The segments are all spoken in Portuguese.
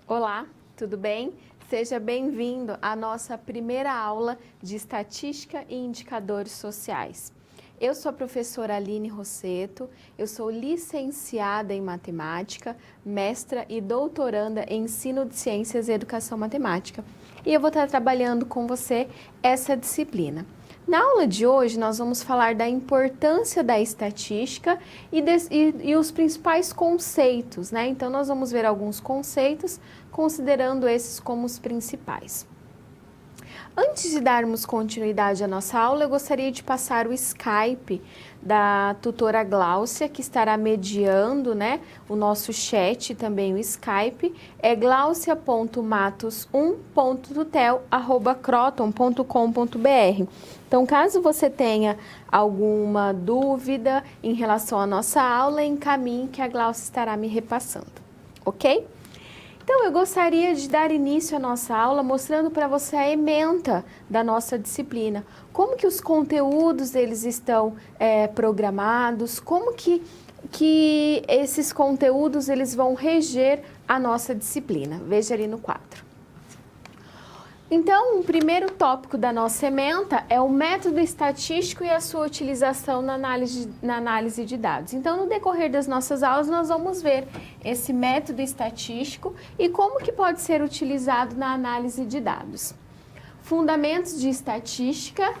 Olá, tudo bem? Seja bem-vindo à nossa primeira aula de Estatística e Indicadores Sociais. Eu sou a professora Aline Rosseto, eu sou licenciada em Matemática, mestra e doutoranda em Ensino de Ciências e Educação Matemática. E eu vou estar trabalhando com você essa disciplina. Na aula de hoje, nós vamos falar da importância da estatística e os principais conceitos, né? Então, nós vamos ver alguns conceitos, considerando esses como os principais. Antes de darmos continuidade à nossa aula, eu gostaria de passar o Skype da tutora Gláucia, que estará mediando, né, o nosso chat, também o Skype, é glaucia.matos1.tutel@croton.com.br. Então, caso você tenha alguma dúvida em relação à nossa aula, encaminhe que a Gláucia estará me repassando, ok? Então, eu gostaria de dar início à nossa aula mostrando para você a ementa da nossa disciplina. Como que os conteúdos eles estão programados, como que esses conteúdos eles vão reger a nossa disciplina. Veja ali no quadro. Então, o primeiro tópico da nossa ementa é o método estatístico e a sua utilização na análise de dados. Então, no decorrer das nossas aulas, nós vamos ver esse método estatístico e como que pode ser utilizado na análise de dados. Fundamentos de estatística,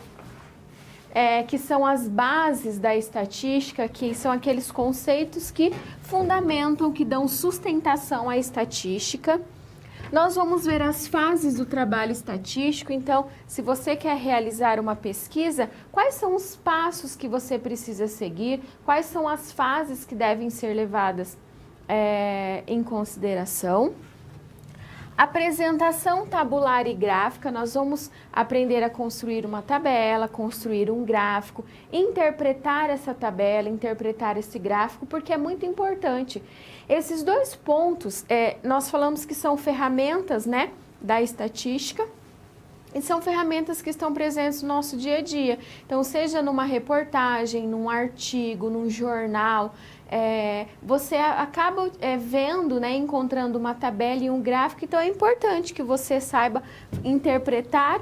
que são as bases da estatística, que são aqueles conceitos que fundamentam, que dão sustentação à estatística. Nós vamos ver as fases do trabalho estatístico, então, se você quer realizar uma pesquisa, quais são os passos que você precisa seguir, quais são as fases que devem ser levadas em consideração. Apresentação tabular e gráfica, nós vamos aprender a construir uma tabela, construir um gráfico, interpretar essa tabela, interpretar esse gráfico, porque é muito importante. Esses dois pontos, nós falamos que são ferramentas, né, da estatística, e são ferramentas que estão presentes no nosso dia a dia. Então, seja numa reportagem, num artigo, num jornal, você acaba vendo, né, encontrando uma tabela e um gráfico, então é importante que você saiba interpretar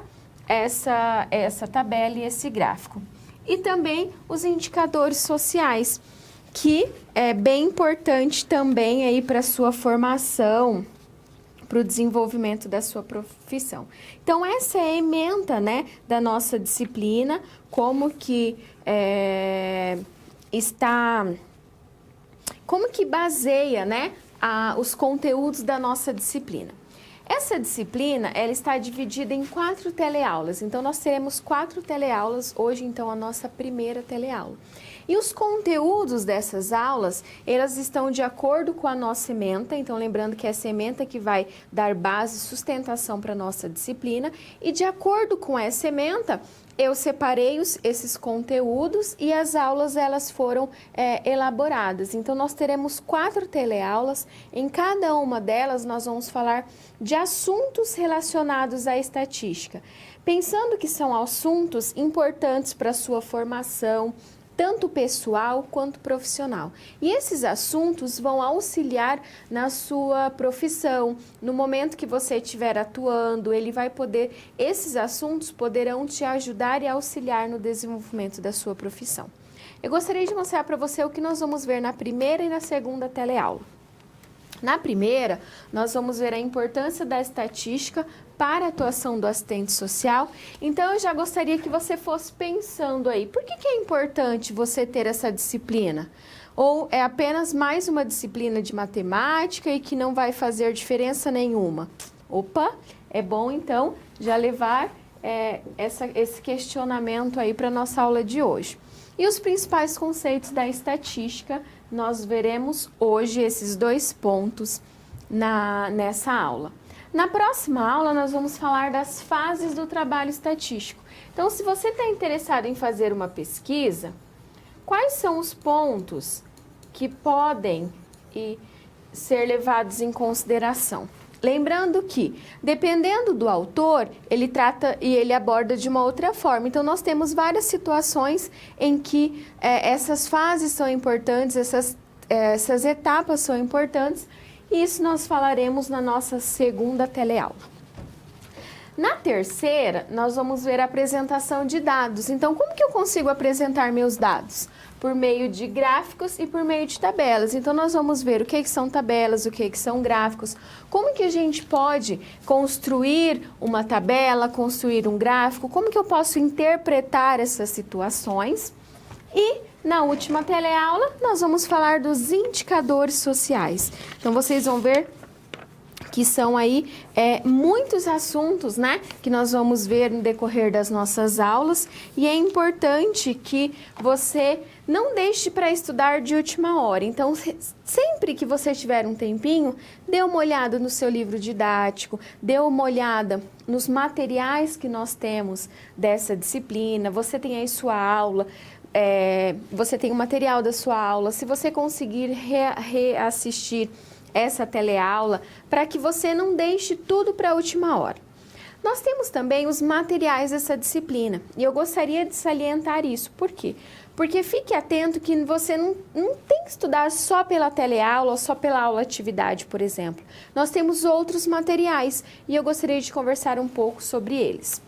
essa tabela e esse gráfico. E também os indicadores sociais, que é bem importante também aí para a sua formação, para o desenvolvimento da sua profissão. Então, essa é a ementa, né, da nossa disciplina, como que baseia, né, os conteúdos da nossa disciplina. Essa disciplina, ela está dividida em 4 teleaulas, então nós teremos 4 teleaulas, hoje então a nossa primeira teleaula. E os conteúdos dessas aulas, elas estão de acordo com a nossa ementa, então lembrando que essa ementa que vai dar base e sustentação para a nossa disciplina, e de acordo com essa ementa, eu separei esses conteúdos e as aulas elas foram elaboradas. Então, nós teremos 4 teleaulas, em cada uma delas nós vamos falar de assuntos relacionados à estatística, pensando que são assuntos importantes para a sua formação, tanto pessoal quanto profissional. E esses assuntos vão auxiliar na sua profissão. No momento que você estiver atuando, esses assuntos poderão te ajudar e auxiliar no desenvolvimento da sua profissão. Eu gostaria de mostrar para você o que nós vamos ver na primeira e na segunda teleaula. Na primeira, nós vamos ver a importância da estatística para a atuação do assistente social. Então, eu já gostaria que você fosse pensando aí, por que é importante você ter essa disciplina? Ou é apenas mais uma disciplina de matemática e que não vai fazer diferença nenhuma? Opa, é bom então já levar esse questionamento aí para a nossa aula de hoje. E os principais conceitos da estatística, nós veremos hoje esses 2 pontos nessa aula. Na próxima aula, nós vamos falar das fases do trabalho estatístico. Então, se você está interessado em fazer uma pesquisa, quais são os pontos que podem ser levados em consideração? Lembrando que, dependendo do autor, ele trata e ele aborda de uma outra forma. Então, nós temos várias situações em que essas fases são importantes, essas etapas são importantes Isso nós falaremos na nossa segunda teleaula. Na terceira, nós vamos ver a apresentação de dados. Então, como que eu consigo apresentar meus dados? Por meio de gráficos e por meio de tabelas. Então, nós vamos ver o que são tabelas, o que são gráficos, como que a gente pode construir uma tabela, construir um gráfico, como que eu posso interpretar essas situações. E na última teleaula, nós vamos falar dos indicadores sociais. Então, vocês vão ver que são aí muitos assuntos, né, que nós vamos ver no decorrer das nossas aulas, e é importante que você não deixe para estudar de última hora. Então, sempre que você tiver um tempinho, dê uma olhada no seu livro didático, dê uma olhada nos materiais que nós temos dessa disciplina, você tem aí sua aula, você tem o material da sua aula, se você conseguir reassistir essa teleaula, para que você não deixe tudo para a última hora. Nós temos também os materiais dessa disciplina, e eu gostaria de salientar isso. Por quê? Porque fique atento que você não tem que estudar só pela teleaula ou só pela aula-atividade, por exemplo. Nós temos outros materiais, e eu gostaria de conversar um pouco sobre eles.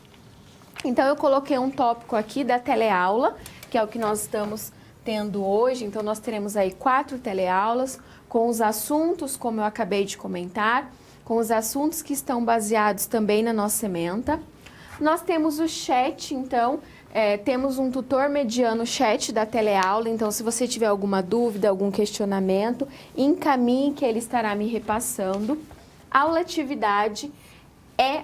Então, eu coloquei um tópico aqui da teleaula, que é o que nós estamos tendo hoje. Então, nós teremos aí 4 teleaulas, com os assuntos, como eu acabei de comentar, com os assuntos que estão baseados também na nossa ementa. Nós temos o chat, então, temos um tutor mediano chat da teleaula, então se você tiver alguma dúvida, algum questionamento, encaminhe que ele estará me repassando. Aula atividade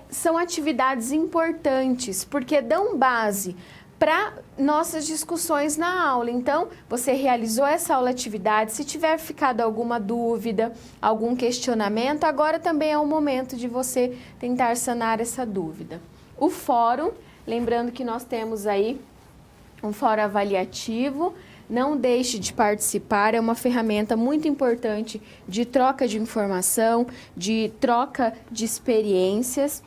são atividades importantes, porque dão base para nossas discussões na aula. Então, você realizou essa aula-atividade, se tiver ficado alguma dúvida, algum questionamento, agora também é o momento de você tentar sanar essa dúvida. O fórum, lembrando que nós temos aí um fórum avaliativo, não deixe de participar, é uma ferramenta muito importante de troca de informação, de troca de experiências.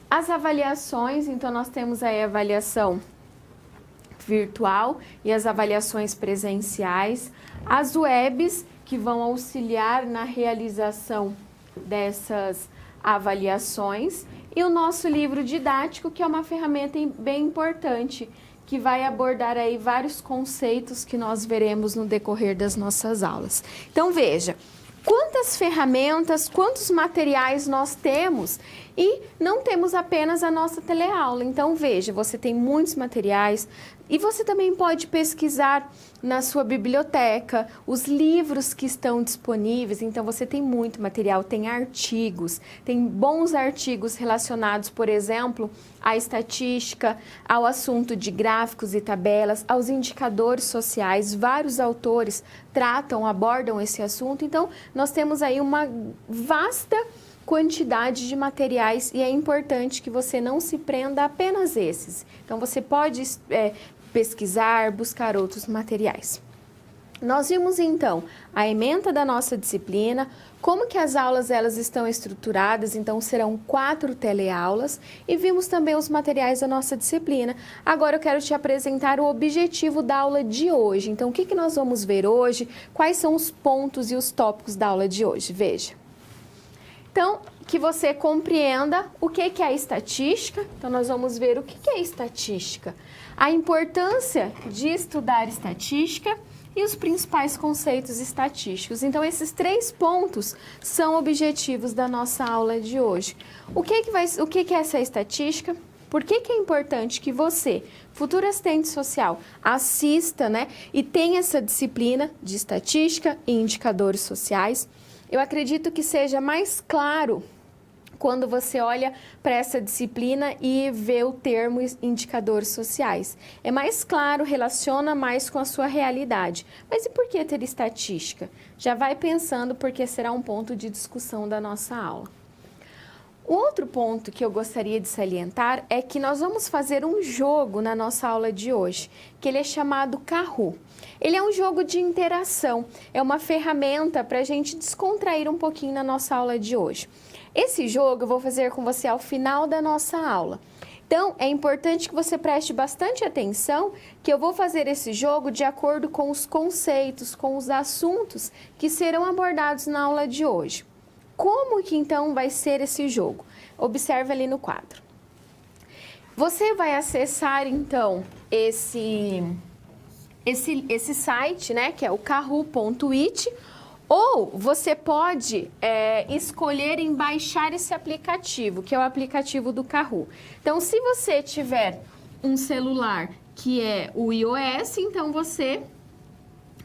As avaliações, então nós temos aí a avaliação virtual e as avaliações presenciais, as webs que vão auxiliar na realização dessas avaliações e o nosso livro didático, que é uma ferramenta bem importante, que vai abordar aí vários conceitos que nós veremos no decorrer das nossas aulas. Então veja, quantas ferramentas, quantos materiais nós temos e não temos apenas a nossa teleaula. Então veja, você tem muitos materiais e você também pode pesquisar na sua biblioteca os livros que estão disponíveis. Então você tem muito material, tem artigos, tem bons artigos relacionados, por exemplo, à estatística, ao assunto de gráficos e tabelas, aos indicadores sociais. Vários autores abordam esse assunto. Então nós temos aí uma vasta quantidade de materiais e é importante que você não se prenda a apenas esses. Então, você pode pesquisar, buscar outros materiais. Nós vimos, então, a ementa da nossa disciplina, como que as aulas elas estão estruturadas, então serão 4 teleaulas, e vimos também os materiais da nossa disciplina. Agora eu quero te apresentar o objetivo da aula de hoje. Então, o que nós vamos ver hoje? Quais são os pontos e os tópicos da aula de hoje? Veja. Então, que você compreenda o que é a estatística. Então, nós vamos ver o que é estatística, a importância de estudar estatística e os principais conceitos estatísticos. Então, esses 3 pontos são objetivos da nossa aula de hoje. O que é essa estatística? Por que é importante que você, futuro assistente social, assista, né, e tenha essa disciplina de estatística e indicadores sociais? Eu acredito que seja mais claro quando você olha para essa disciplina e vê o termo indicadores sociais. É mais claro, relaciona mais com a sua realidade. Mas e por que ter estatística? Já vai pensando, porque será um ponto de discussão da nossa aula. O outro ponto que eu gostaria de salientar é que nós vamos fazer um jogo na nossa aula de hoje, que ele é chamado Kahoot. Ele é um jogo de interação, é uma ferramenta para a gente descontrair um pouquinho na nossa aula de hoje. Esse jogo eu vou fazer com você ao final da nossa aula. Então, é importante que você preste bastante atenção, que eu vou fazer esse jogo de acordo com os conceitos, com os assuntos que serão abordados na aula de hoje. Como que então vai ser esse jogo? Observe ali no quadro. Você vai acessar então esse site, né, que é o kahoot.it, ou você pode escolher em baixar esse aplicativo, que é o aplicativo do Kahoot. Então, se você tiver um celular que é o iOS, então você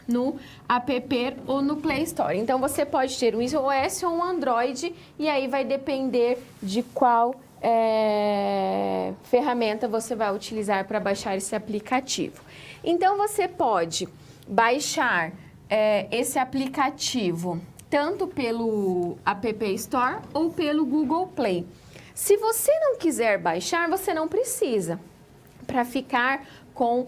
no App ou no Play Store. Então, você pode ter um iOS ou um Android, e aí vai depender de qual ferramenta você vai utilizar para baixar esse aplicativo. Então, você pode baixar esse aplicativo tanto pelo App Store ou pelo Google Play. Se você não quiser baixar, você não precisa, para ficar com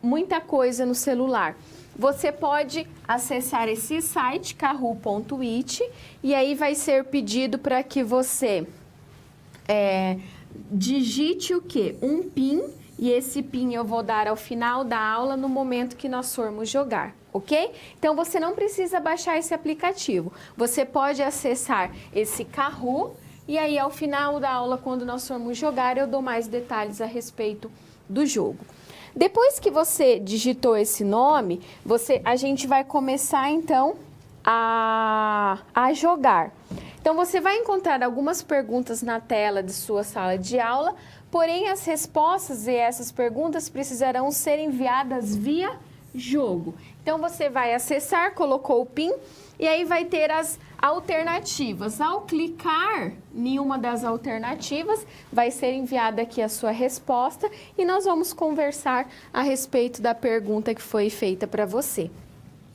muita coisa no celular. Você pode acessar esse site, kahoot.it, e aí vai ser pedido para que você digite o quê? Um PIN, e esse PIN eu vou dar ao final da aula, no momento que nós formos jogar, ok? Então, você não precisa baixar esse aplicativo. Você pode acessar esse Kahoot, e aí, ao final da aula, quando nós formos jogar, eu dou mais detalhes a respeito do jogo. Depois que você digitou esse nome, a gente vai começar, então, a jogar. Então, você vai encontrar algumas perguntas na tela de sua sala de aula, porém, as respostas e essas perguntas precisarão ser enviadas via jogo. Então, você vai acessar, colocou o PIN, e aí vai ter as alternativas. Ao clicar em uma das alternativas, vai ser enviada aqui a sua resposta, e nós vamos conversar a respeito da pergunta que foi feita para você.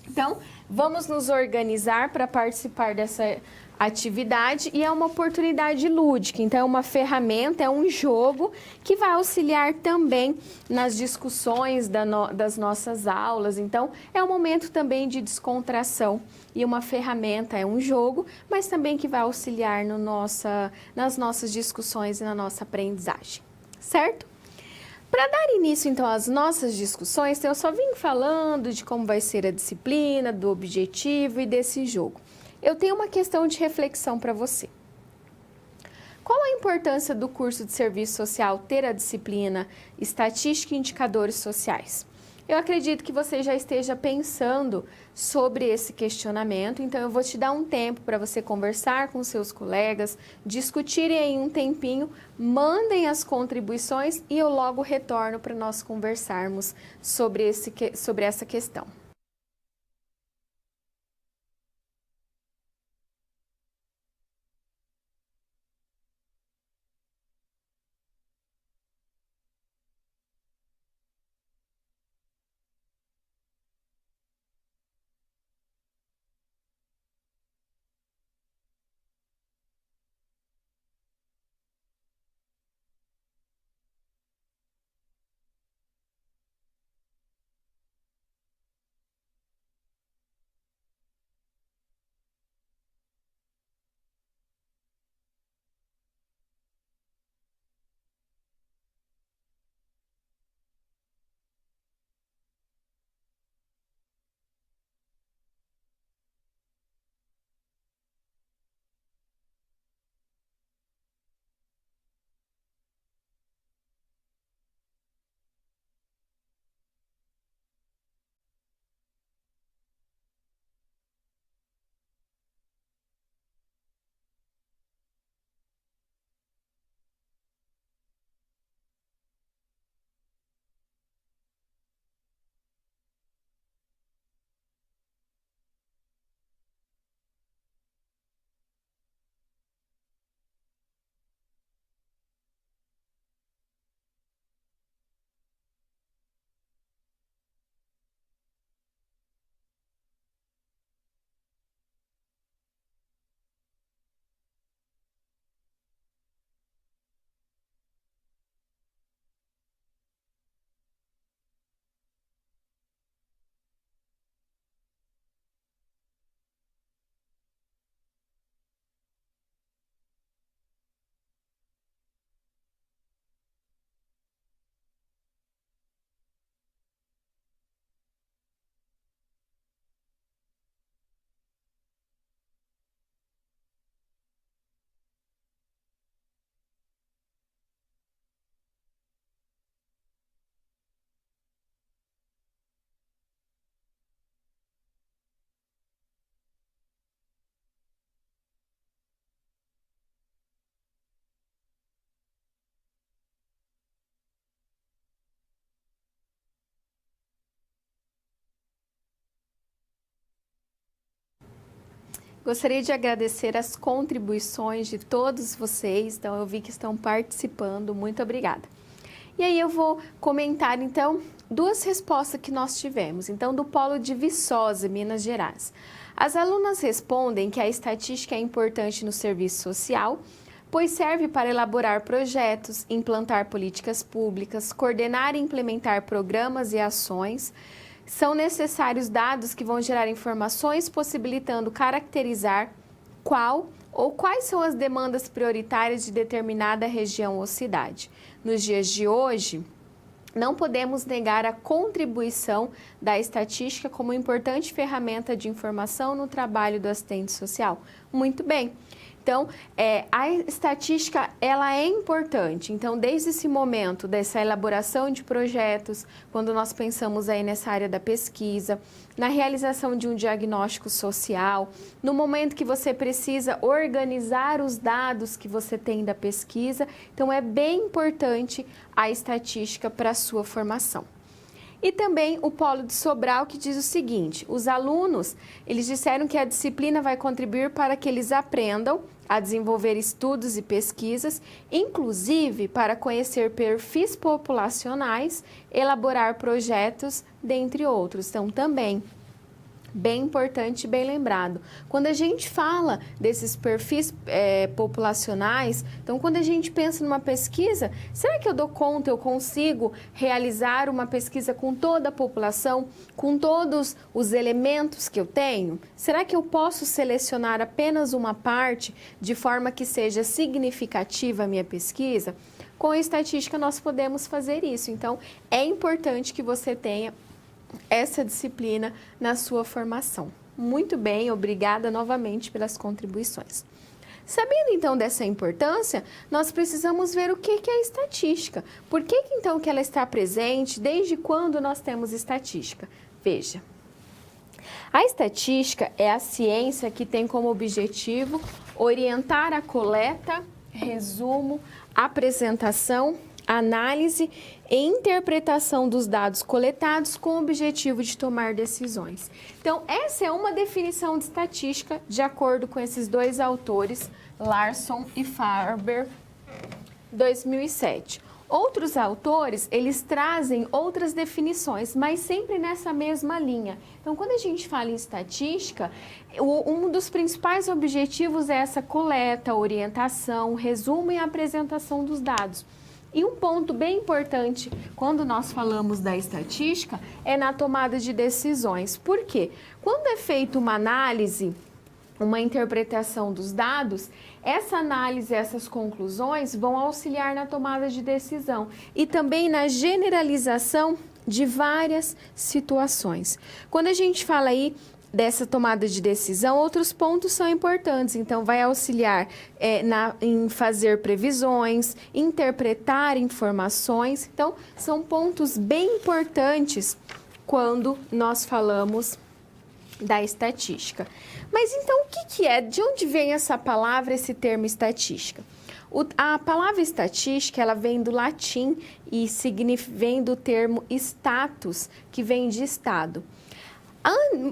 Então, vamos nos organizar para participar dessa atividade, e é uma oportunidade lúdica, então é uma ferramenta, é um jogo que vai auxiliar também nas discussões das nossas aulas. Então, é um momento também de descontração, e uma ferramenta é um jogo, mas também que vai auxiliar nas nossas discussões e na nossa aprendizagem, certo? Para dar início, então, às nossas discussões, então, eu só vim falando de como vai ser a disciplina, do objetivo e desse jogo. Eu tenho uma questão de reflexão para você. Qual a importância do curso de serviço social ter a disciplina Estatística e Indicadores Sociais? Eu acredito que você já esteja pensando sobre esse questionamento, então eu vou te dar um tempo para você conversar com seus colegas, discutirem aí um tempinho, mandem as contribuições e eu logo retorno para nós conversarmos sobre essa questão. Gostaria de agradecer as contribuições de todos vocês, então eu vi que estão participando, muito obrigada. E aí eu vou comentar então duas respostas que nós tivemos, então do Polo de Viçosa, Minas Gerais. As alunas respondem que a estatística é importante no serviço social, pois serve para elaborar projetos, implantar políticas públicas, coordenar e implementar programas e ações. São necessários dados que vão gerar informações, possibilitando caracterizar qual ou quais são as demandas prioritárias de determinada região ou cidade. Nos dias de hoje, não podemos negar a contribuição da estatística como importante ferramenta de informação no trabalho do assistente social. Muito bem. Então, a estatística, ela é importante. Então, desde esse momento dessa elaboração de projetos, quando nós pensamos aí nessa área da pesquisa, na realização de um diagnóstico social, no momento que você precisa organizar os dados que você tem da pesquisa, então é bem importante a estatística para a sua formação. E também o Polo de Sobral, que diz o seguinte: os alunos, eles disseram que a disciplina vai contribuir para que eles aprendam a desenvolver estudos e pesquisas, inclusive para conhecer perfis populacionais, elaborar projetos, dentre outros. Então, também bem importante e bem lembrado. Quando a gente fala desses perfis populacionais, então quando a gente pensa numa pesquisa, será que eu dou conta, eu consigo realizar uma pesquisa com toda a população, com todos os elementos que eu tenho? Será que eu posso selecionar apenas uma parte de forma que seja significativa a minha pesquisa? Com a estatística nós podemos fazer isso, então é importante que você tenha essa disciplina na sua formação. Muito bem, obrigada novamente pelas contribuições. Sabendo então dessa importância, nós precisamos ver o que é a estatística. Por que então que ela está presente? Desde quando nós temos estatística? Veja, a estatística é a ciência que tem como objetivo orientar a coleta, resumo, apresentação, análise e interpretação dos dados coletados com o objetivo de tomar decisões. Então, essa é uma definição de estatística de acordo com esses dois autores, Larson e Farber, 2007. Outros autores, eles trazem outras definições, mas sempre nessa mesma linha. Então, quando a gente fala em estatística, um dos principais objetivos é essa coleta, orientação, resumo e apresentação dos dados. E um ponto bem importante quando nós falamos da estatística é na tomada de decisões. Por quê? Quando é feita uma análise, uma interpretação dos dados, essa análise, essas conclusões vão auxiliar na tomada de decisão e também na generalização de várias situações. Quando a gente fala aí dessa tomada de decisão, outros pontos são importantes. Então, vai auxiliar em fazer previsões, interpretar informações. Então, são pontos bem importantes quando nós falamos da estatística. Mas então, o que é? De onde vem essa palavra, esse termo estatística? A palavra estatística, ela vem do latim e vem do termo status, que vem de estado.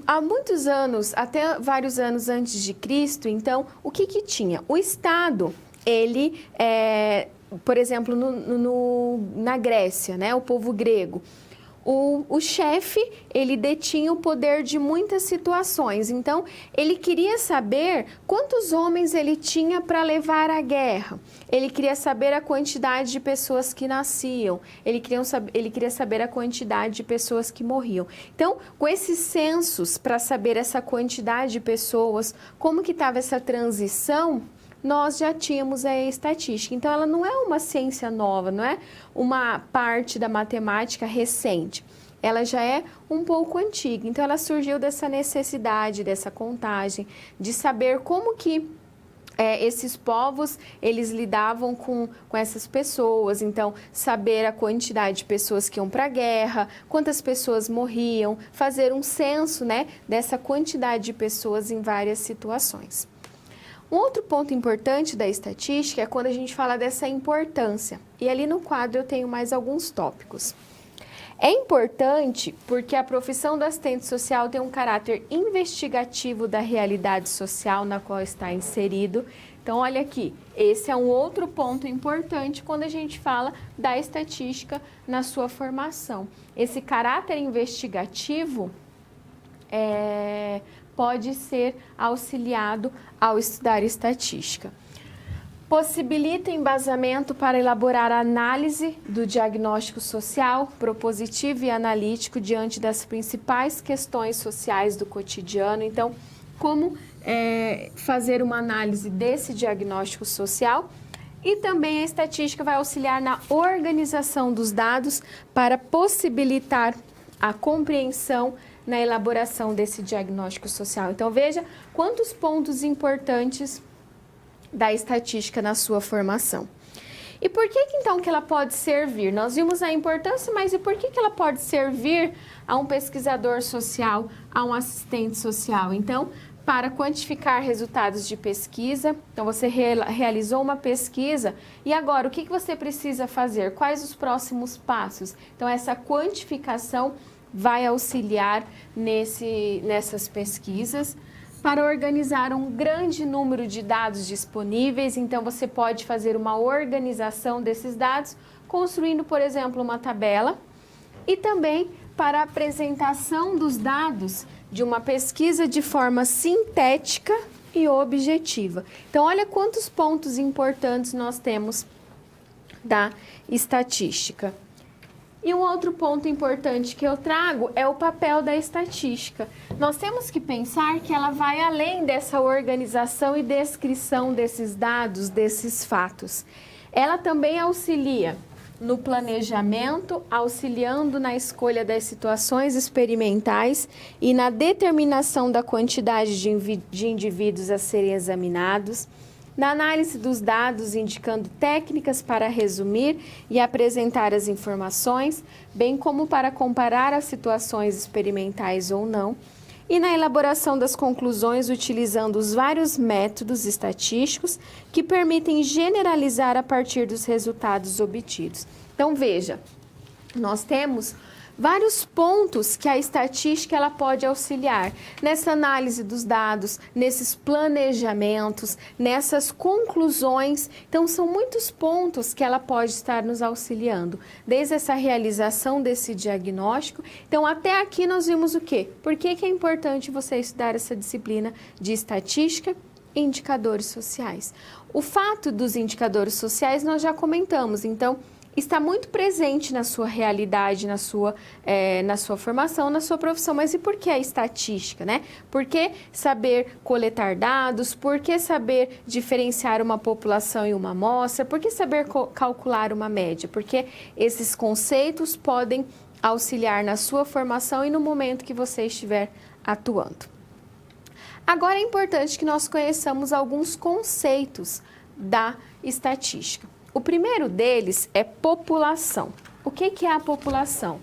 Há muitos anos, até vários anos antes de Cristo, então, o que tinha? O Estado, ele, por exemplo, na Grécia, né, o povo grego, o chefe, ele detinha o poder de muitas situações, então ele queria saber quantos homens ele tinha para levar à guerra, ele queria saber a quantidade de pessoas que nasciam, ele queria saber a quantidade de pessoas que morriam. Então, com esses censos para saber essa quantidade de pessoas, como que estava essa transição, nós já tínhamos a estatística. Então, ela não é uma ciência nova, não é uma parte da matemática recente. Ela já é um pouco antiga. Então, ela surgiu dessa necessidade, dessa contagem, de saber como que esses povos, eles lidavam com essas pessoas. Então, saber a quantidade de pessoas que iam para a guerra, quantas pessoas morriam, fazer um censo, né, dessa quantidade de pessoas em várias situações. Um outro ponto importante da estatística é quando a gente fala dessa importância. E ali no quadro eu tenho mais alguns tópicos. É importante porque a profissão do assistente social tem um caráter investigativo da realidade social na qual está inserido. Então, olha aqui, esse é um outro ponto importante quando a gente fala da estatística na sua formação. Esse caráter investigativo pode ser auxiliado ao estudar estatística. Possibilita embasamento para elaborar análise do diagnóstico social, propositivo e analítico diante das principais questões sociais do cotidiano. Então, como fazer uma análise desse diagnóstico social? E também a estatística vai auxiliar na organização dos dados para possibilitar a compreensão na elaboração desse diagnóstico social. Então, veja quantos pontos importantes da estatística na sua formação. E por que então que ela pode servir? Nós vimos a importância, mas e por que ela pode servir a um pesquisador social, a um assistente social? Então, para quantificar resultados de pesquisa, então você realizou uma pesquisa e agora o que você precisa fazer? Quais os próximos passos? Então, essa quantificação vai auxiliar nessas pesquisas. Para organizar um grande número de dados disponíveis, então você pode fazer uma organização desses dados, construindo, por exemplo, uma tabela, e também para a apresentação dos dados de uma pesquisa de forma sintética e objetiva. Então, olha quantos pontos importantes nós temos da estatística. E um outro ponto importante que eu trago é o papel da estatística. Nós temos que pensar que ela vai além dessa organização e descrição desses dados, desses fatos. Ela também auxilia no planejamento, auxiliando na escolha das situações experimentais e na determinação da quantidade de indivíduos a serem examinados, na análise dos dados, indicando técnicas para resumir e apresentar as informações, bem como para comparar as situações experimentais ou não, e na elaboração das conclusões utilizando os vários métodos estatísticos que permitem generalizar a partir dos resultados obtidos. Então, veja, nós temos vários pontos que a estatística ela pode auxiliar nessa análise dos dados, nesses planejamentos, nessas conclusões. Então, são muitos pontos que ela pode estar nos auxiliando, desde essa realização desse diagnóstico. Então, até aqui nós vimos o quê? Por que é importante você estudar essa disciplina de estatística e indicadores sociais? O fato dos indicadores sociais nós já comentamos, então, está muito presente na sua realidade, na sua formação, na sua profissão. Mas e por que a estatística, né? Por que saber coletar dados? Por que saber diferenciar uma população e uma amostra? Por que saber calcular uma média? Porque esses conceitos podem auxiliar na sua formação e no momento que você estiver atuando. Agora é importante que nós conheçamos alguns conceitos da estatística. O primeiro deles é população. O que é a população?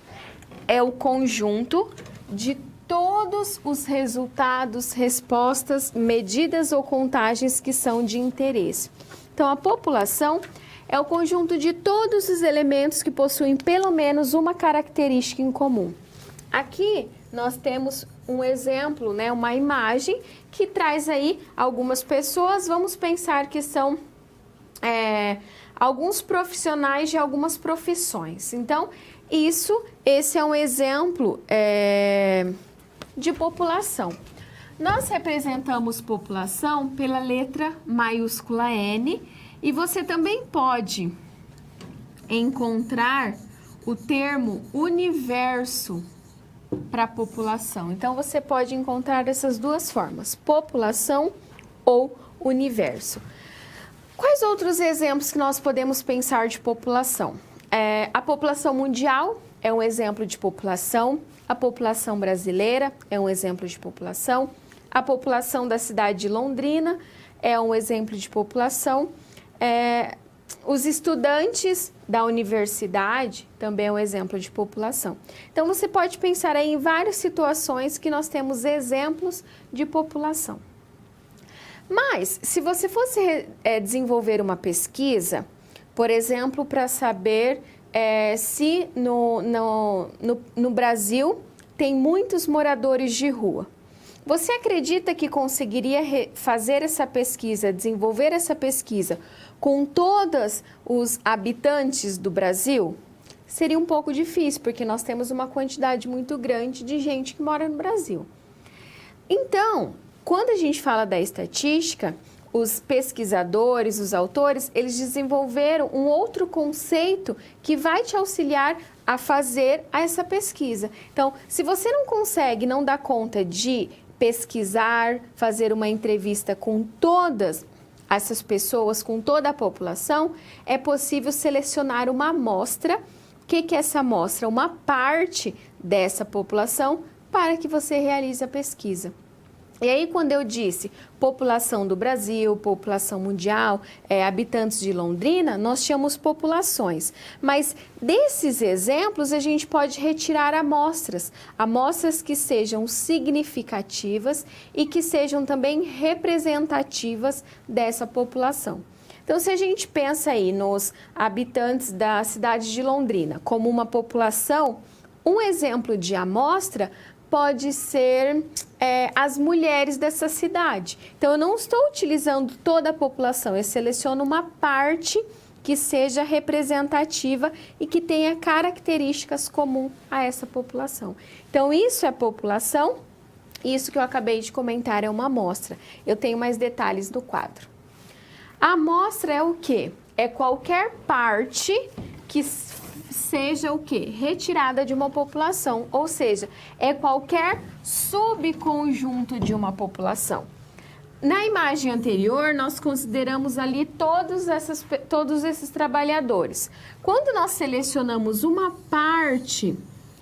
É o conjunto de todos os resultados, respostas, medidas ou contagens que são de interesse. Então, a população é o conjunto de todos os elementos que possuem pelo menos uma característica em comum. Aqui nós temos um exemplo, né, uma imagem que traz aí algumas pessoas. Vamos pensar que são alguns profissionais de algumas profissões. Então, esse é um exemplo de população. Nós representamos população pela letra maiúscula N e você também pode encontrar o termo universo para população. Então, você pode encontrar essas duas formas, população ou universo. Quais outros exemplos que nós podemos pensar de população? A população mundial é um exemplo de população, a população brasileira é um exemplo de população, a população da cidade de Londrina é um exemplo de população, os estudantes da universidade também é um exemplo de população. Então, você pode pensar aí em várias situações que nós temos exemplos de população. Mas, se você fosse desenvolver uma pesquisa, por exemplo, para saber se no Brasil tem muitos moradores de rua. Você acredita que conseguiria fazer essa pesquisa, desenvolver essa pesquisa com todos os habitantes do Brasil? Seria um pouco difícil, porque nós temos uma quantidade muito grande de gente que mora no Brasil. Então, quando a gente fala da estatística, os pesquisadores, os autores, eles desenvolveram um outro conceito que vai te auxiliar a fazer essa pesquisa. Então, se você não consegue, não dá conta de pesquisar, fazer uma entrevista com todas essas pessoas, com toda a população, é possível selecionar uma amostra. O que é essa amostra? Uma parte dessa população para que você realize a pesquisa. E aí, quando eu disse população do Brasil, população mundial, habitantes de Londrina, nós tínhamos populações. Mas desses exemplos, a gente pode retirar amostras que sejam significativas e que sejam também representativas dessa população. Então, se a gente pensa aí nos habitantes da cidade de Londrina como uma população, um exemplo de amostra pode ser as mulheres dessa cidade. Então, eu não estou utilizando toda a população, eu seleciono uma parte que seja representativa e que tenha características comuns a essa população. Então, isso é população, isso que eu acabei de comentar é uma amostra. Eu tenho mais detalhes no quadro. A amostra é o quê? É qualquer parte que seja o quê? Retirada de uma população, ou seja, é qualquer subconjunto de uma população. Na imagem anterior, nós consideramos ali todos esses trabalhadores. Quando nós selecionamos uma parte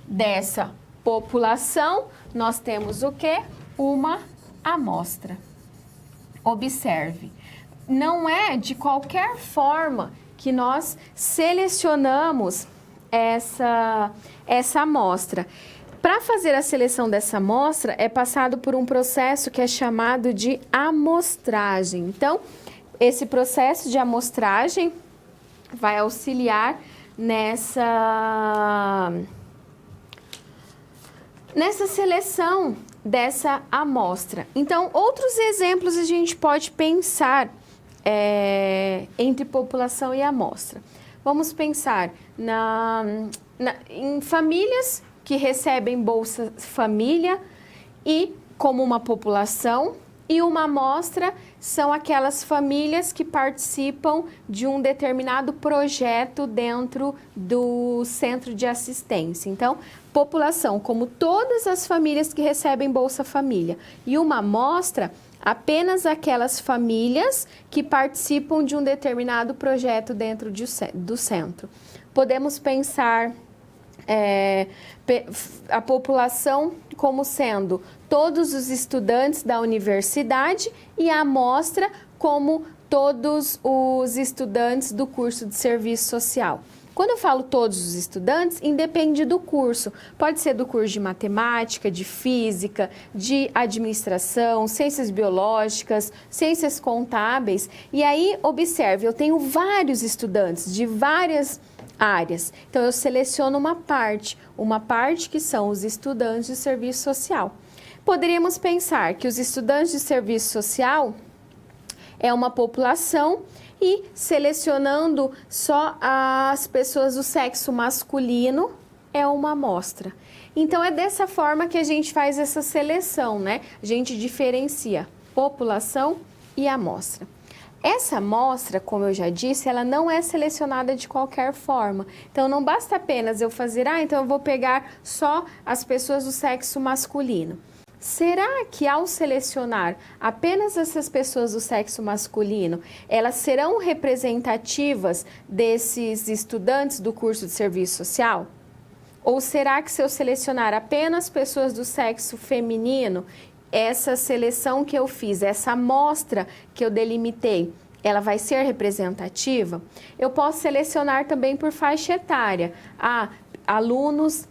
dessa população, nós temos o quê? Uma amostra. Observe. Não é de qualquer forma que nós selecionamos essa amostra. Para fazer a seleção dessa amostra, é passado por um processo que é chamado de amostragem. Então, esse processo de amostragem vai auxiliar nessa seleção dessa amostra. Então, outros exemplos a gente pode pensar entre população e amostra. Vamos pensar em famílias que recebem Bolsa Família e como uma população, e uma amostra são aquelas famílias que participam de um determinado projeto dentro do centro de assistência. Então, população, como todas as famílias que recebem Bolsa Família, e uma amostra, apenas aquelas famílias que participam de um determinado projeto dentro do centro. Podemos pensar a população como sendo todos os estudantes da universidade e a amostra como todos os estudantes do curso de serviço social. Quando eu falo todos os estudantes, independe do curso. Pode ser do curso de matemática, de física, de administração, ciências biológicas, ciências contábeis. E aí, observe, eu tenho vários estudantes de várias áreas. Então, eu seleciono uma parte que são os estudantes de serviço social. Poderíamos pensar que os estudantes de serviço social é uma população e selecionando só as pessoas do sexo masculino é uma amostra. Então, é dessa forma que a gente faz essa seleção, né? A gente diferencia população e amostra. Essa amostra, como eu já disse, ela não é selecionada de qualquer forma. Então, não basta apenas eu fazer, então eu vou pegar só as pessoas do sexo masculino. Será que ao selecionar apenas essas pessoas do sexo masculino, elas serão representativas desses estudantes do curso de serviço social? Ou será que se eu selecionar apenas pessoas do sexo feminino, essa seleção que eu fiz, essa amostra que eu delimitei, ela vai ser representativa? Eu posso selecionar também por faixa etária. Alunos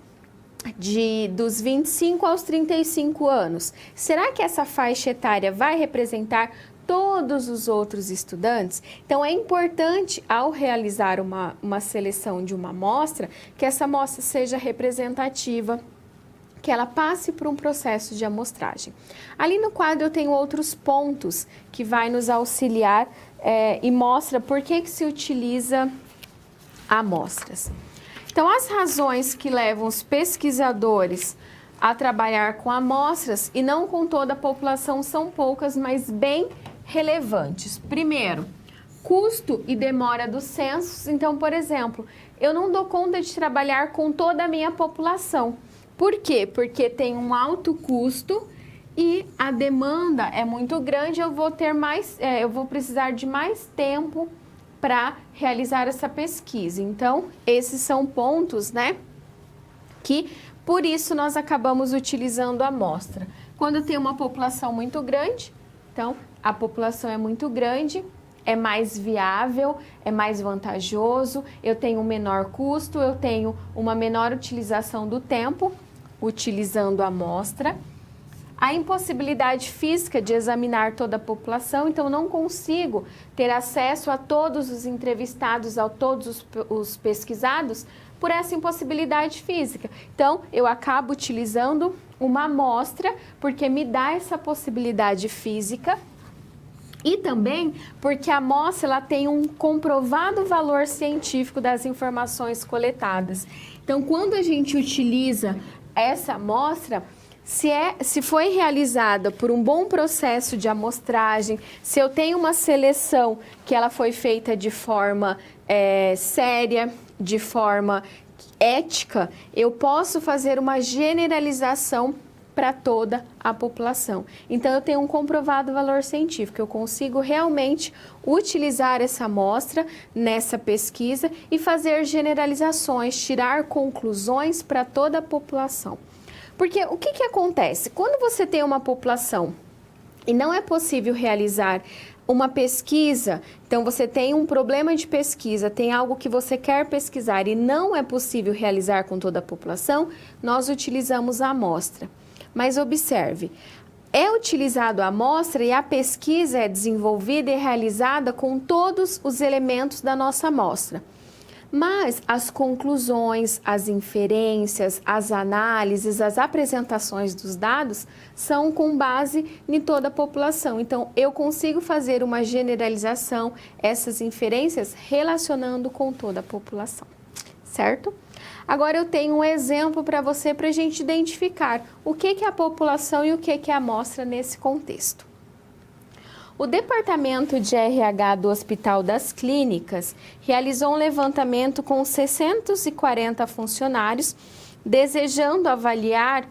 dos 25 aos 35 anos. Será que essa faixa etária vai representar todos os outros estudantes. Então, é importante, ao realizar uma seleção de uma amostra, que essa amostra seja representativa, que ela passe por um processo de amostragem. Ali no quadro eu tenho outros pontos que vai nos auxiliar e mostra por que se utiliza amostras. Então, as razões que levam os pesquisadores a trabalhar com amostras e não com toda a população são poucas, mas bem relevantes. Primeiro, custo e demora dos censos. Então, por exemplo, eu não dou conta de trabalhar com toda a minha população. Por quê? Porque tem um alto custo e a demanda é muito grande, eu vou precisar de mais tempo para realizar essa pesquisa. Então, esses são pontos, né, que por isso nós acabamos utilizando a amostra. Quando tem uma população muito grande, então a população é muito grande, é mais viável, é mais vantajoso, eu tenho um menor custo, eu tenho uma menor utilização do tempo, utilizando a amostra. A impossibilidade física de examinar toda a população, então não consigo ter acesso a todos os entrevistados, a todos os pesquisados, por essa impossibilidade física. Então, eu acabo utilizando uma amostra, porque me dá essa possibilidade física e também porque a amostra ela tem um comprovado valor científico das informações coletadas. Então, quando a gente utiliza essa amostra, se foi realizada por um bom processo de amostragem, se eu tenho uma seleção que ela foi feita de forma séria, de forma ética, eu posso fazer uma generalização para toda a população. Então, eu tenho um comprovado valor científico, eu consigo realmente utilizar essa amostra nessa pesquisa e fazer generalizações, tirar conclusões para toda a população. Porque o que acontece? Quando você tem uma população e não é possível realizar uma pesquisa, então você tem um problema de pesquisa, tem algo que você quer pesquisar e não é possível realizar com toda a população, nós utilizamos a amostra. Mas observe, é utilizado a amostra e a pesquisa é desenvolvida e realizada com todos os elementos da nossa amostra. Mas as conclusões, as inferências, as análises, as apresentações dos dados são com base em toda a população. Então, eu consigo fazer uma generalização, essas inferências relacionando com toda a população, certo? Agora, eu tenho um exemplo para você, para a gente identificar o que é a população e o que é a amostra nesse contexto. O Departamento de RH do Hospital das Clínicas realizou um levantamento com 640 funcionários, desejando avaliar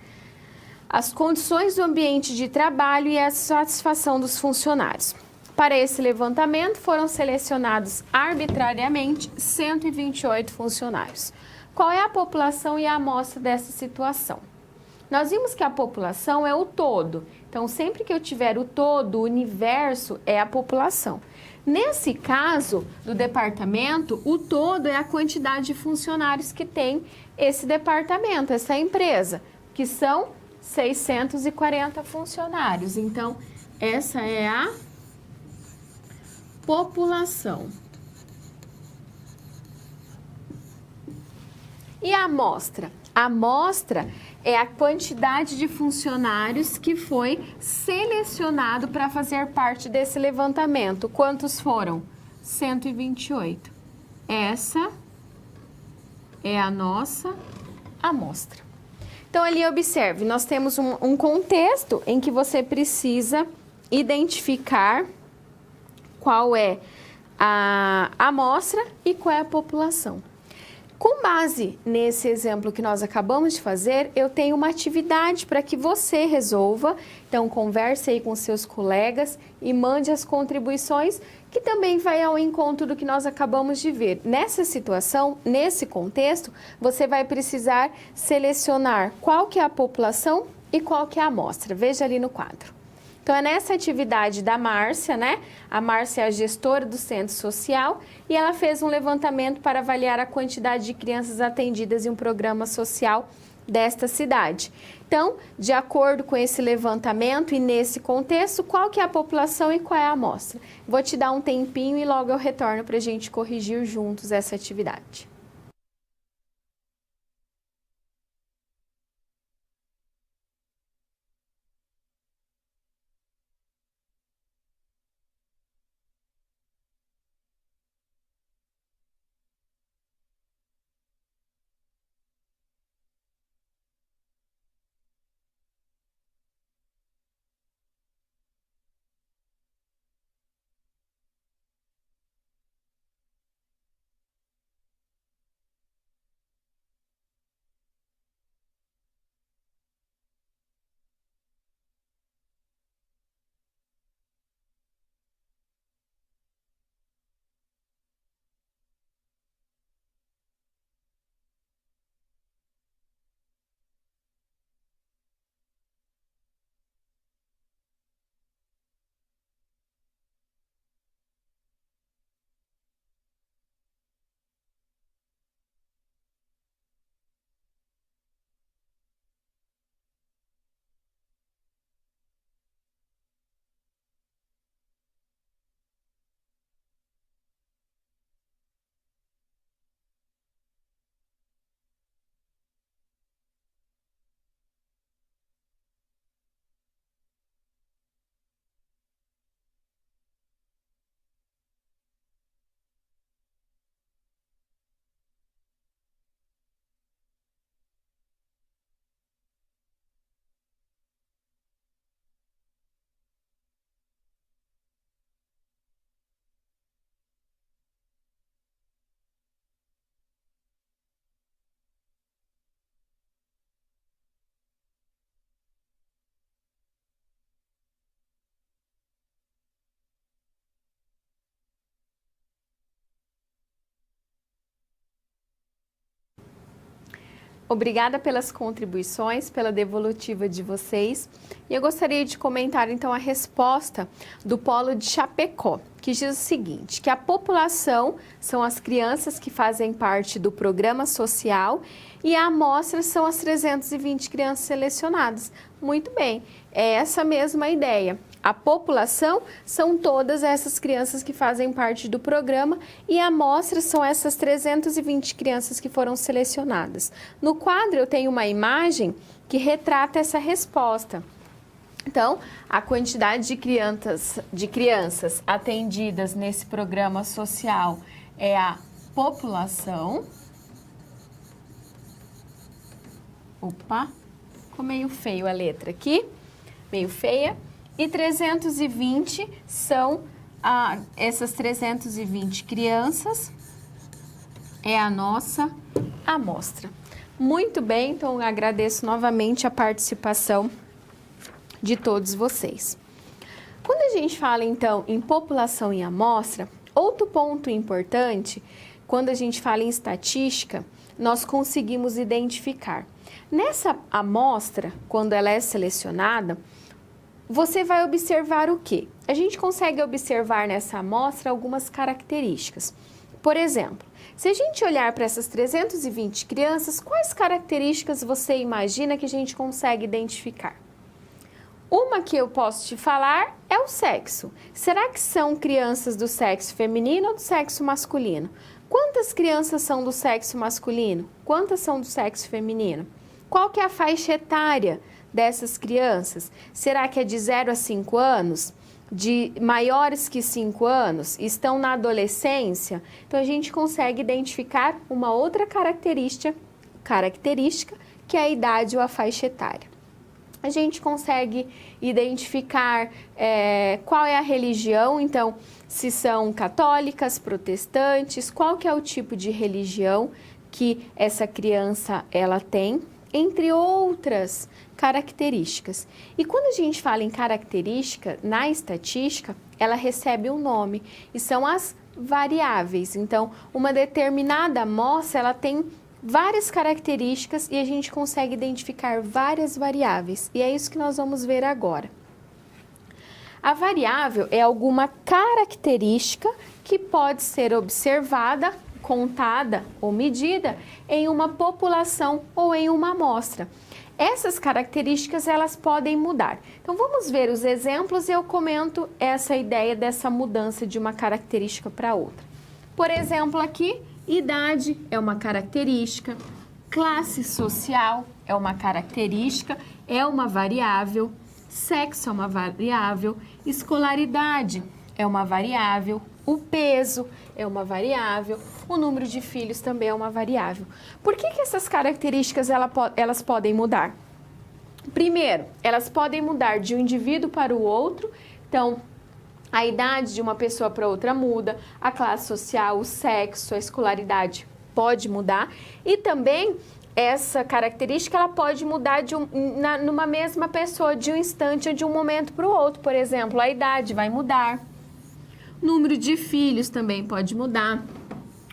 as condições do ambiente de trabalho e a satisfação dos funcionários. Para esse levantamento, foram selecionados arbitrariamente 128 funcionários. Qual é a população e a amostra dessa situação? Nós vimos que a população é o todo. Então, sempre que eu tiver o todo, o universo é a população. Nesse caso do departamento, o todo é a quantidade de funcionários que tem esse departamento, essa empresa, que são 640 funcionários. Então, essa é a população. E a amostra? A amostra é a quantidade de funcionários que foi selecionado para fazer parte desse levantamento. Quantos foram? 128. Essa é a nossa amostra. Então, ali observe, nós temos um contexto em que você precisa identificar qual é a amostra e qual é a população. Com base nesse exemplo que nós acabamos de fazer, eu tenho uma atividade para que você resolva. Então, converse aí com seus colegas e mande as contribuições, que também vai ao encontro do que nós acabamos de ver. Nessa situação, nesse contexto, você vai precisar selecionar qual que é a população e qual que é a amostra. Veja ali no quadro. Então, é nessa atividade da Márcia, né? A Márcia é a gestora do Centro Social e ela fez um levantamento para avaliar a quantidade de crianças atendidas em um programa social desta cidade. Então, de acordo com esse levantamento e nesse contexto, qual que é a população e qual é a amostra? Vou te dar um tempinho e logo eu retorno para a gente corrigir juntos essa atividade. Obrigada pelas contribuições, pela devolutiva de vocês. E eu gostaria de comentar então a resposta do Polo de Chapecó, que diz o seguinte, que a população são as crianças que fazem parte do programa social e a amostra são as 320 crianças selecionadas. Muito bem, é essa mesma ideia. A população são todas essas crianças que fazem parte do programa e a amostra são essas 320 crianças que foram selecionadas. No quadro eu tenho uma imagem que retrata essa resposta. Então, a quantidade de crianças atendidas nesse programa social é a população. Opa, ficou meio feio a letra aqui, meio feia. E 320 são essas 320 crianças, é a nossa amostra. Muito bem, então agradeço novamente a participação de todos vocês. Quando a gente fala então em população e amostra, outro ponto importante, quando a gente fala em estatística, nós conseguimos identificar. Nessa amostra, quando ela é selecionada, você vai observar o quê? A gente consegue observar nessa amostra algumas características. Por exemplo, se a gente olhar para essas 320 crianças, quais características você imagina que a gente consegue identificar? Uma que eu posso te falar é o sexo. Será que são crianças do sexo feminino ou do sexo masculino? Quantas crianças são do sexo masculino? Quantas são do sexo feminino? Qual que é a faixa etária dessas crianças? Será que é de 0 a 5 anos? De maiores que 5 anos? Estão na adolescência? Então, a gente consegue identificar uma outra característica que é a idade ou a faixa etária. A gente consegue identificar qual é a religião, então, se são católicas, protestantes, qual que é o tipo de religião que essa criança ela tem, entre outras características. E quando a gente fala em característica, na estatística, ela recebe um nome e são as variáveis. Então, uma determinada amostra, ela tem várias características e a gente consegue identificar várias variáveis. E é isso que nós vamos ver agora. A variável é alguma característica que pode ser observada contada ou medida em uma população ou em uma amostra. Essas características, elas podem mudar. Então, vamos ver os exemplos e eu comento essa ideia dessa mudança de uma característica para outra. Por exemplo, aqui, idade é uma característica, classe social é uma característica, é uma variável, sexo é uma variável, escolaridade é uma variável, o peso é uma variável, o número de filhos também é uma variável. Por que essas características elas podem mudar? Primeiro, elas podem mudar de um indivíduo para o outro, então a idade de uma pessoa para outra muda, a classe social, o sexo, a escolaridade pode mudar e também essa característica ela pode mudar numa mesma pessoa, de um instante ou de um momento para o outro. Por exemplo, a idade vai mudar, o número de filhos também pode mudar,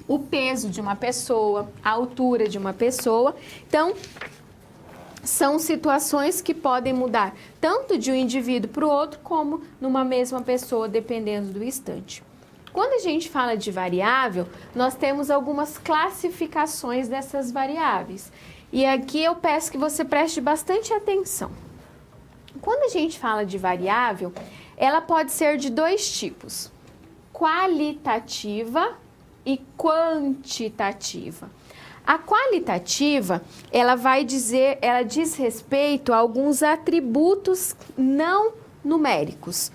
o peso de uma pessoa, a altura de uma pessoa. Então, são situações que podem mudar tanto de um indivíduo para o outro, como numa mesma pessoa, dependendo do instante. Quando a gente fala de variável, nós temos algumas classificações dessas variáveis. E aqui eu peço que você preste bastante atenção. Quando a gente fala de variável, ela pode ser de dois tipos: qualitativa e quantitativa. A qualitativa, ela diz respeito a alguns atributos não numéricos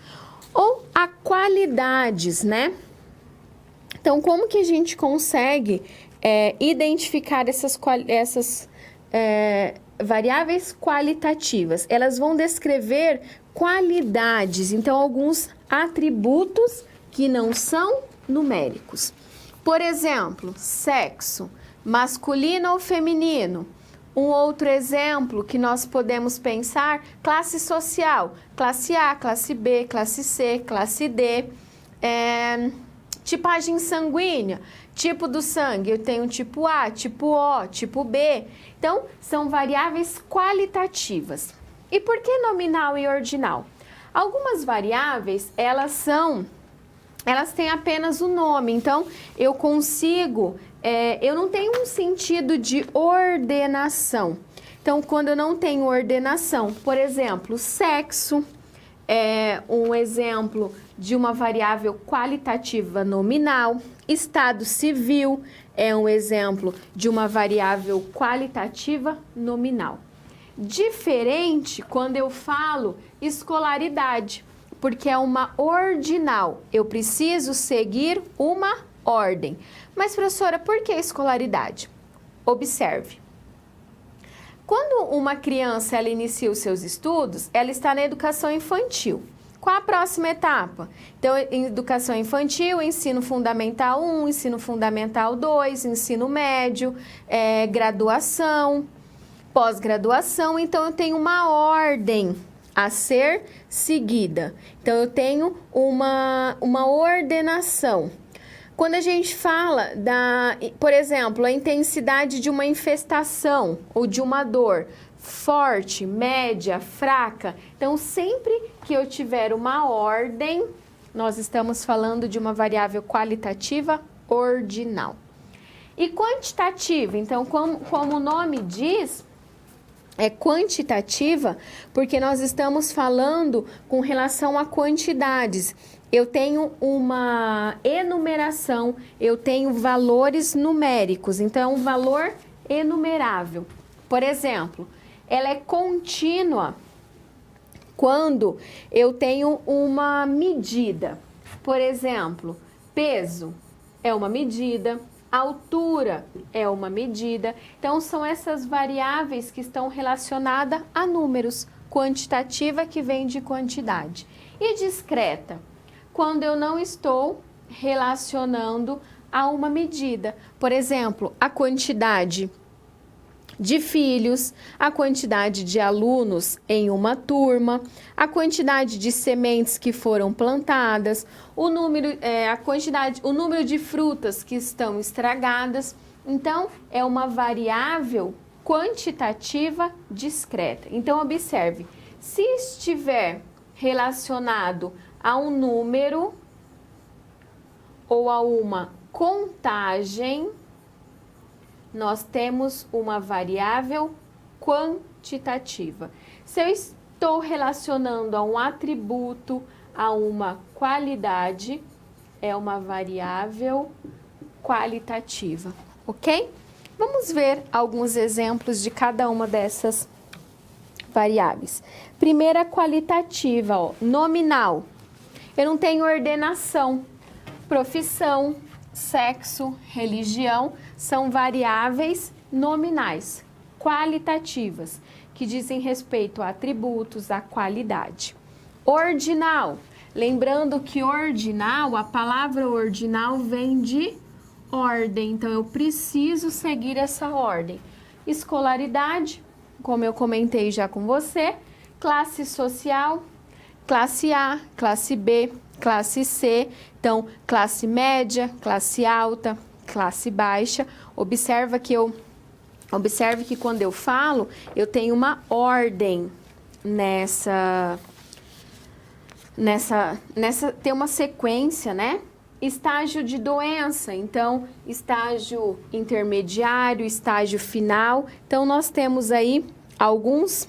ou a qualidades, né? Então, como que a gente consegue identificar essas variáveis qualitativas? Elas vão descrever qualidades, então alguns atributos que não são numéricos. Por exemplo, sexo, masculino ou feminino. Um outro exemplo que nós podemos pensar, classe social, classe A, classe B, classe C, classe D, tipagem sanguínea, tipo do sangue, eu tenho tipo A, tipo O, tipo B. Então, são variáveis qualitativas. E por que nominal e ordinal? Algumas variáveis, elas têm apenas o nome, então eu consigo, eu não tenho um sentido de ordenação. Então, quando eu não tenho ordenação, por exemplo, sexo é um exemplo de uma variável qualitativa nominal, estado civil é um exemplo de uma variável qualitativa nominal. Diferente quando eu falo escolaridade, porque é uma ordinal, eu preciso seguir uma ordem. Mas, professora, por que escolaridade? Observe. Quando uma criança ela inicia os seus estudos, ela está na educação infantil. Qual a próxima etapa? Então, em educação infantil, ensino fundamental 1, ensino fundamental 2, ensino médio, graduação, pós-graduação. Então, eu tenho uma ordem a ser seguida. Então, eu tenho uma ordenação. Quando a gente fala por exemplo, a intensidade de uma infestação ou de uma dor, forte, média, fraca. Então, sempre que eu tiver uma ordem, nós estamos falando de uma variável qualitativa ordinal. E quantitativa, então, como o nome diz, é quantitativa porque nós estamos falando com relação a quantidades. Eu tenho uma enumeração, eu tenho valores numéricos, então é um valor enumerável. Por exemplo, ela é contínua quando eu tenho uma medida. Por exemplo, peso é uma medida, altura é uma medida. Então, são essas variáveis que estão relacionadas a números. Quantitativa, que vem de quantidade. E discreta, quando eu não estou relacionando a uma medida. Por exemplo, a quantidade de filhos, a quantidade de alunos em uma turma, a quantidade de sementes que foram plantadas, o número de frutas que estão estragadas. Então, é uma variável quantitativa discreta. Então, observe, se estiver relacionado a um número ou a uma contagem, nós temos uma variável quantitativa. Se eu estou relacionando a um atributo, a uma qualidade, é uma variável qualitativa, ok? Vamos ver alguns exemplos de cada uma dessas variáveis. Primeira qualitativa, ó, nominal. Eu não tenho ordenação, profissão, sexo, religião, são variáveis nominais, qualitativas, que dizem respeito a atributos, a qualidade. Ordinal, lembrando que ordinal, a palavra ordinal vem de ordem, então eu preciso seguir essa ordem. Escolaridade, como eu comentei já com você, classe social, classe A, classe B, classe C, então classe média, classe alta, classe baixa. Observe que quando eu falo, eu tenho uma ordem tem uma sequência, né? Estágio de doença, então estágio intermediário, estágio final. Então nós temos aí alguns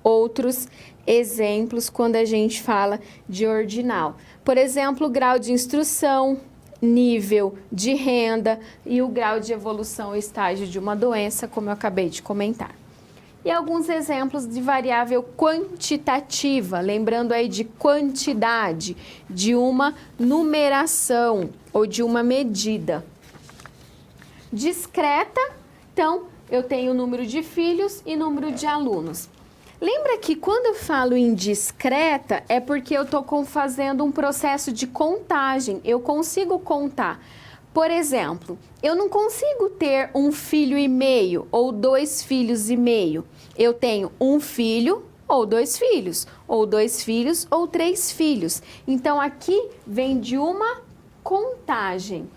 outros exemplos quando a gente fala de ordinal. Por exemplo, grau de instrução, nível de renda e o grau de evolução ou estágio de uma doença, como eu acabei de comentar. E alguns exemplos de variável quantitativa, lembrando aí de quantidade, de uma numeração ou de uma medida. Discreta, então eu tenho número de filhos e número de alunos. Lembra que quando eu falo em discreta é porque eu estou fazendo um processo de contagem, eu consigo contar. Por exemplo, eu não consigo ter um filho e meio ou 2 filhos e meio. Eu tenho um filho ou 2 filhos, ou 2 filhos ou 3 filhos. Então aqui vem de uma contagem,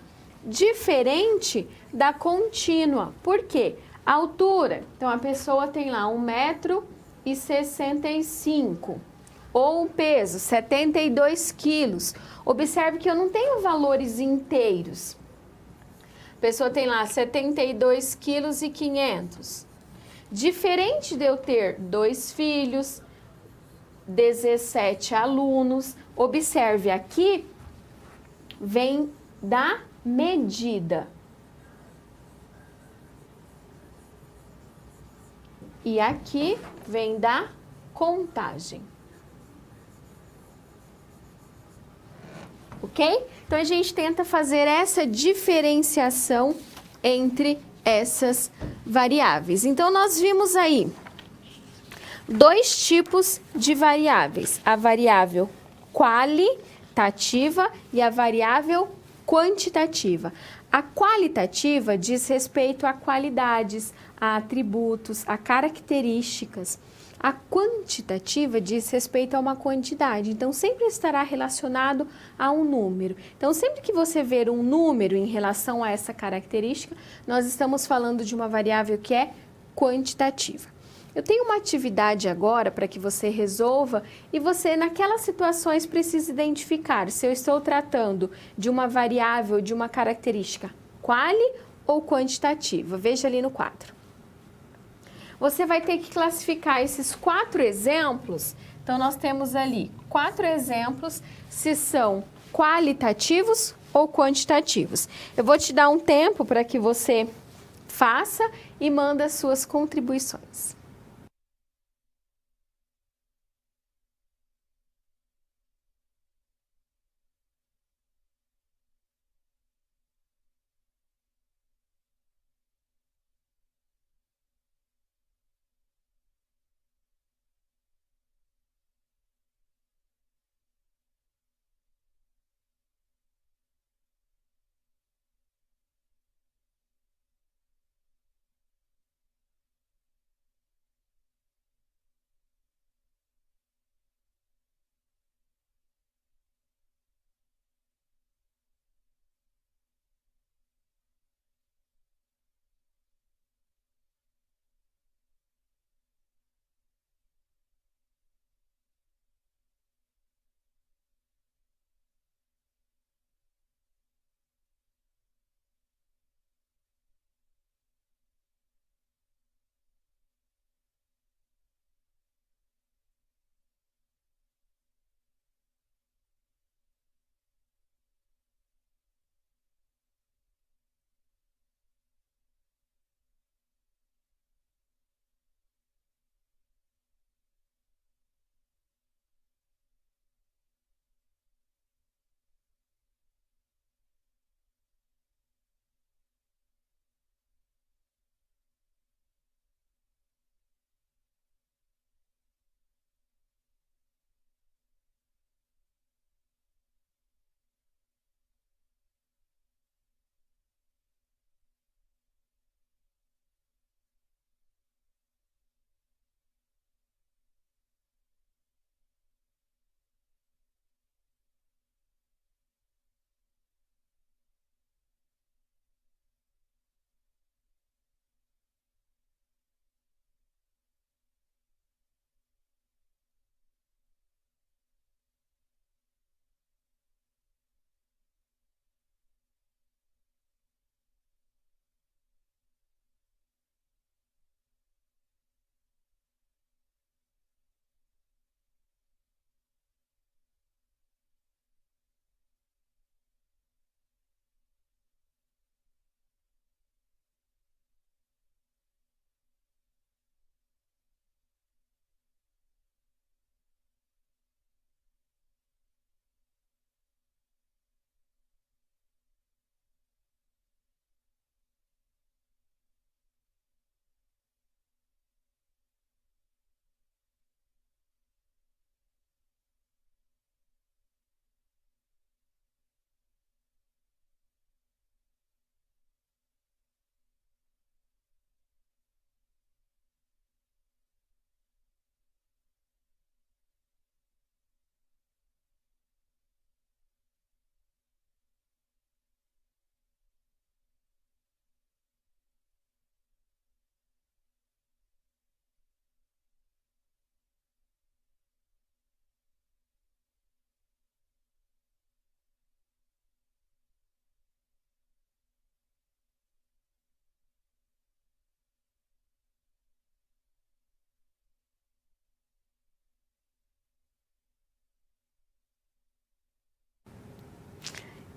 diferente da contínua. Por quê? A altura. Então a pessoa tem lá 1,65 m. Ou o peso, 72 quilos. Observe que eu não tenho valores inteiros. A pessoa tem lá 72 quilos e 500. Diferente de eu ter 2 filhos, 17 alunos, observe aqui, vem da medida. E aqui vem da contagem. Ok? Então, a gente tenta fazer essa diferenciação entre essas variáveis. Então, nós vimos aí 2 tipos de variáveis. A variável qualitativa e a variável quantitativa. A qualitativa diz respeito a qualidades, a atributos, a características. A quantitativa diz respeito a uma quantidade, então sempre estará relacionado a um número. Então, sempre que você ver um número em relação a essa característica, nós estamos falando de uma variável que é quantitativa. Eu tenho uma atividade agora para que você resolva e você, naquelas situações, precisa identificar se eu estou tratando de uma variável, de uma característica quali ou quantitativa. Veja ali no quadro. Você vai ter que classificar esses 4 exemplos. Então, nós temos ali 4 exemplos, se são qualitativos ou quantitativos. Eu vou te dar um tempo para que você faça e manda as suas contribuições.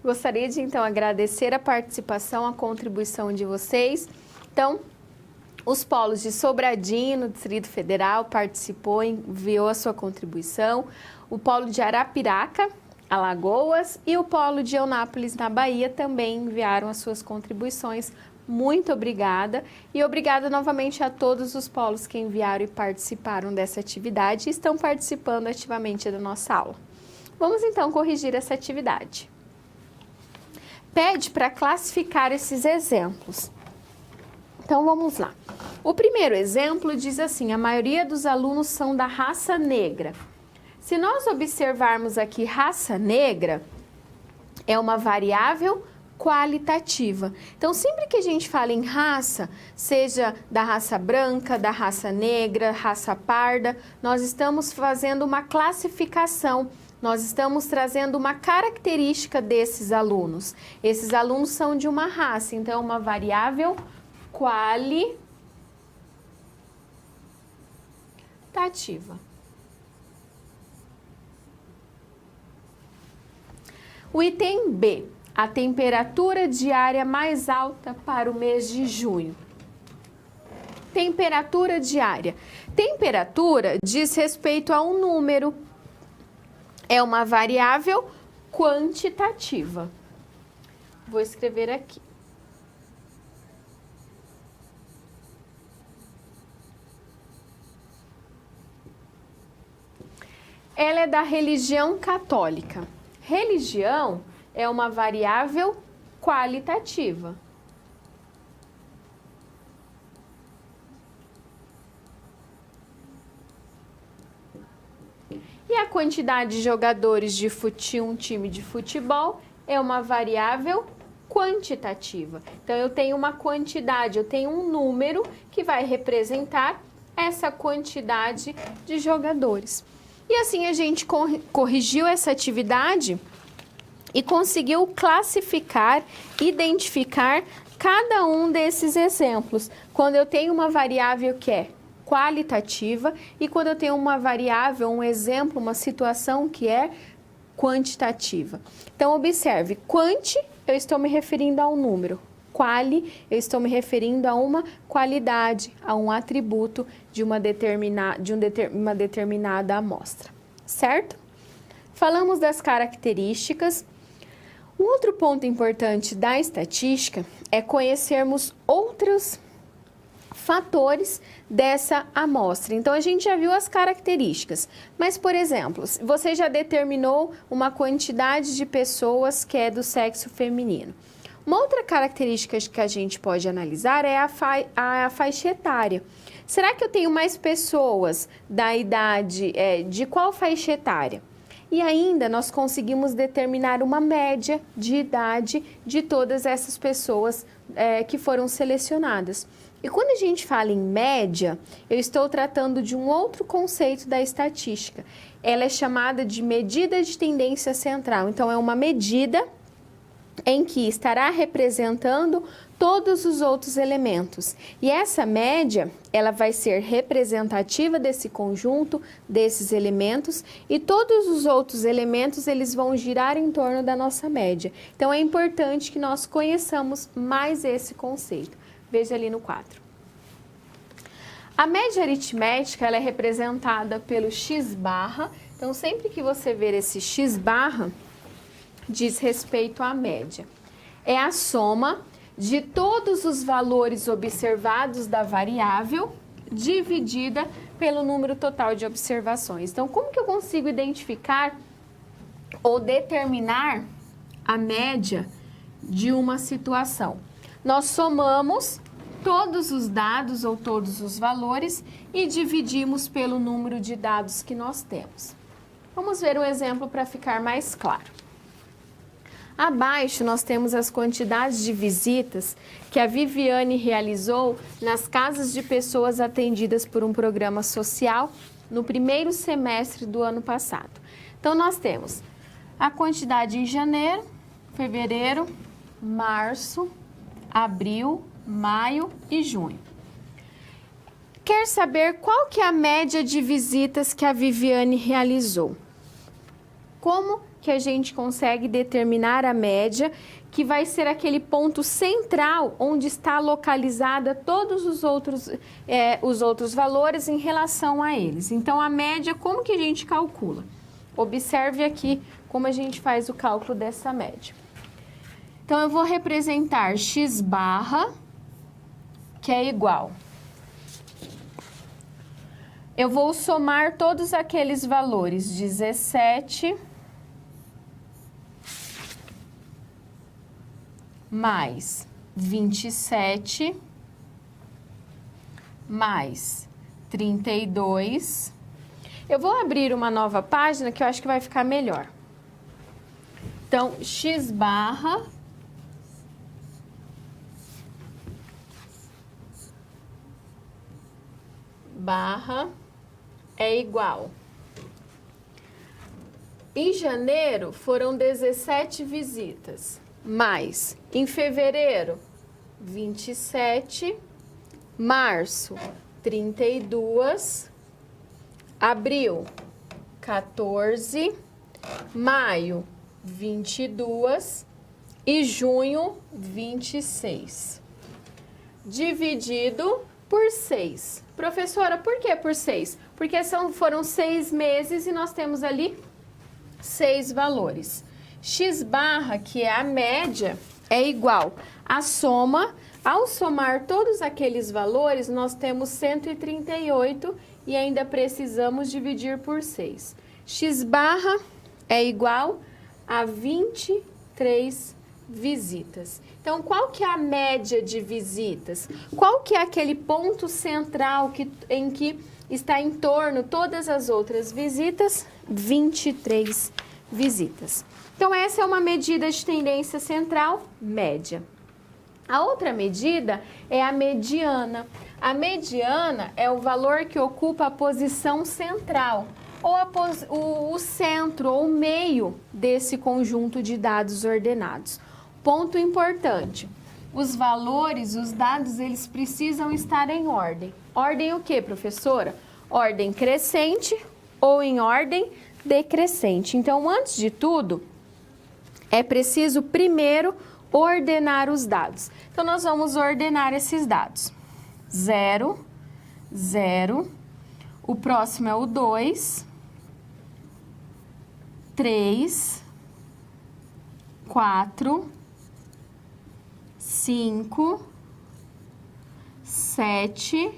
Gostaria de, então, agradecer a participação, a contribuição de vocês. Então, os polos de Sobradinho, no Distrito Federal, participou, enviou a sua contribuição. O polo de Arapiraca, Alagoas, e o polo de Eunápolis, na Bahia, também enviaram as suas contribuições. Muito obrigada e obrigada novamente a todos os polos que enviaram e participaram dessa atividade e estão participando ativamente da nossa aula. Vamos então corrigir essa atividade. Pede para classificar esses exemplos. Então vamos lá. O primeiro exemplo diz assim: a maioria dos alunos são da raça negra. Se nós observarmos aqui, raça negra é uma variável qualitativa. Então, sempre que a gente fala em raça, seja da raça branca, da raça negra, raça parda, nós estamos fazendo uma classificação, nós estamos trazendo uma característica desses alunos. Esses alunos são de uma raça, então é uma variável qualitativa. O item B. A temperatura diária mais alta para o mês de junho. Temperatura diária. Temperatura diz respeito a um número. É uma variável quantitativa. Vou escrever aqui. Ela é da religião católica. Religião é uma variável qualitativa. E a quantidade de jogadores de um time de futebol é uma variável quantitativa. Então, eu tenho uma quantidade, eu tenho um número que vai representar essa quantidade de jogadores. E assim a gente corrigiu essa atividade e conseguiu classificar, identificar cada um desses exemplos. Quando eu tenho uma variável que é qualitativa e quando eu tenho uma variável, um exemplo, uma situação que é quantitativa. Então, observe, quanti, eu estou me referindo a um número. Quali, eu estou me referindo a uma qualidade, a um atributo de uma determinada amostra, certo? Falamos das características. Um outro ponto importante da estatística é conhecermos outros fatores dessa amostra. Então, a gente já viu as características, mas, por exemplo, você já determinou uma quantidade de pessoas que é do sexo feminino. Uma outra característica que a gente pode analisar é a faixa etária. Será que eu tenho mais pessoas da idade, de qual faixa etária? E ainda nós conseguimos determinar uma média de idade de todas essas pessoas que foram selecionadas. E quando a gente fala em média, eu estou tratando de um outro conceito da estatística. Ela é chamada de medida de tendência central. Então, é uma medida em que estará representando todos os outros elementos. E essa média, ela vai ser representativa desse conjunto, desses elementos, e todos os outros elementos, eles vão girar em torno da nossa média. Então, é importante que nós conheçamos mais esse conceito. Veja ali no quadro. A média aritmética, ela é representada pelo x-barra. Então, sempre que você ver esse x-barra, diz respeito à média. É a soma de todos os valores observados da variável dividida pelo número total de observações. Então, como que eu consigo identificar ou determinar a média de uma situação? Nós somamos todos os dados ou todos os valores e dividimos pelo número de dados que nós temos. Vamos ver um exemplo para ficar mais claro. Abaixo nós temos as quantidades de visitas que a Viviane realizou nas casas de pessoas atendidas por um programa social no primeiro semestre do ano passado. Então, nós temos a quantidade em janeiro, fevereiro, março, abril, maio e junho. Quer saber qual que é a média de visitas que a Viviane realizou? Como que a gente consegue determinar a média, que vai ser aquele ponto central onde está localizada todos os outros valores em relação a eles. Então, a média, como que a gente calcula? Observe aqui como a gente faz o cálculo dessa média. Então, eu vou representar x barra, que é igual. Eu vou somar todos aqueles valores, 17... mais 27, mais 32. Eu vou abrir uma nova página que eu acho que vai ficar melhor. Então, x barra é igual. Em janeiro foram 17 visitas. Mais, em fevereiro, 27, março, 32, abril, 14, maio, 22 e junho, 26. Dividido por 6. Professora, por que por 6? Porque foram 6 meses e nós temos ali 6 valores. X barra, que é a média, é igual à soma. Ao somar todos aqueles valores, nós temos 138 e ainda precisamos dividir por 6. X barra é igual a 23 visitas. Então, qual que é a média de visitas? Qual que é aquele ponto central em que está em torno todas as outras visitas? 23 visitas. Então, essa é uma medida de tendência central média. A outra medida é a mediana. A mediana é o valor que ocupa a posição central, ou o centro, ou o meio desse conjunto de dados ordenados. Ponto importante, os valores, os dados, eles precisam estar em ordem. Ordem o que, professora? Ordem crescente ou em ordem decrescente. Então, antes de tudo, é preciso primeiro ordenar os dados. Então, nós vamos ordenar esses dados. 0, 0, o próximo é o 2, 3, 4, 5, 7,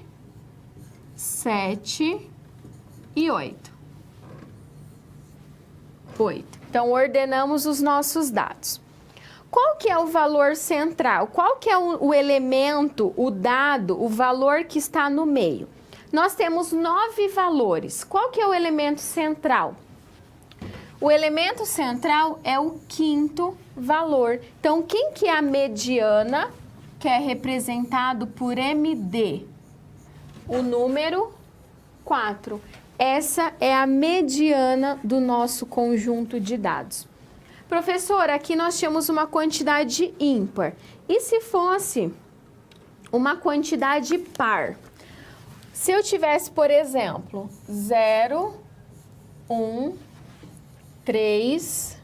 7 e 8. 8. Então, ordenamos os nossos dados. Qual que é o valor central? Qual que é o elemento, o dado, o valor que está no meio? Nós temos 9 valores. Qual que é o elemento central? O elemento central é o quinto valor. Então, quem que é a mediana, que é representado por MD? O número 4. Essa é a mediana do nosso conjunto de dados. Professora, aqui nós tínhamos uma quantidade ímpar. E se fosse uma quantidade par? Se eu tivesse, por exemplo, 0, 1, 3,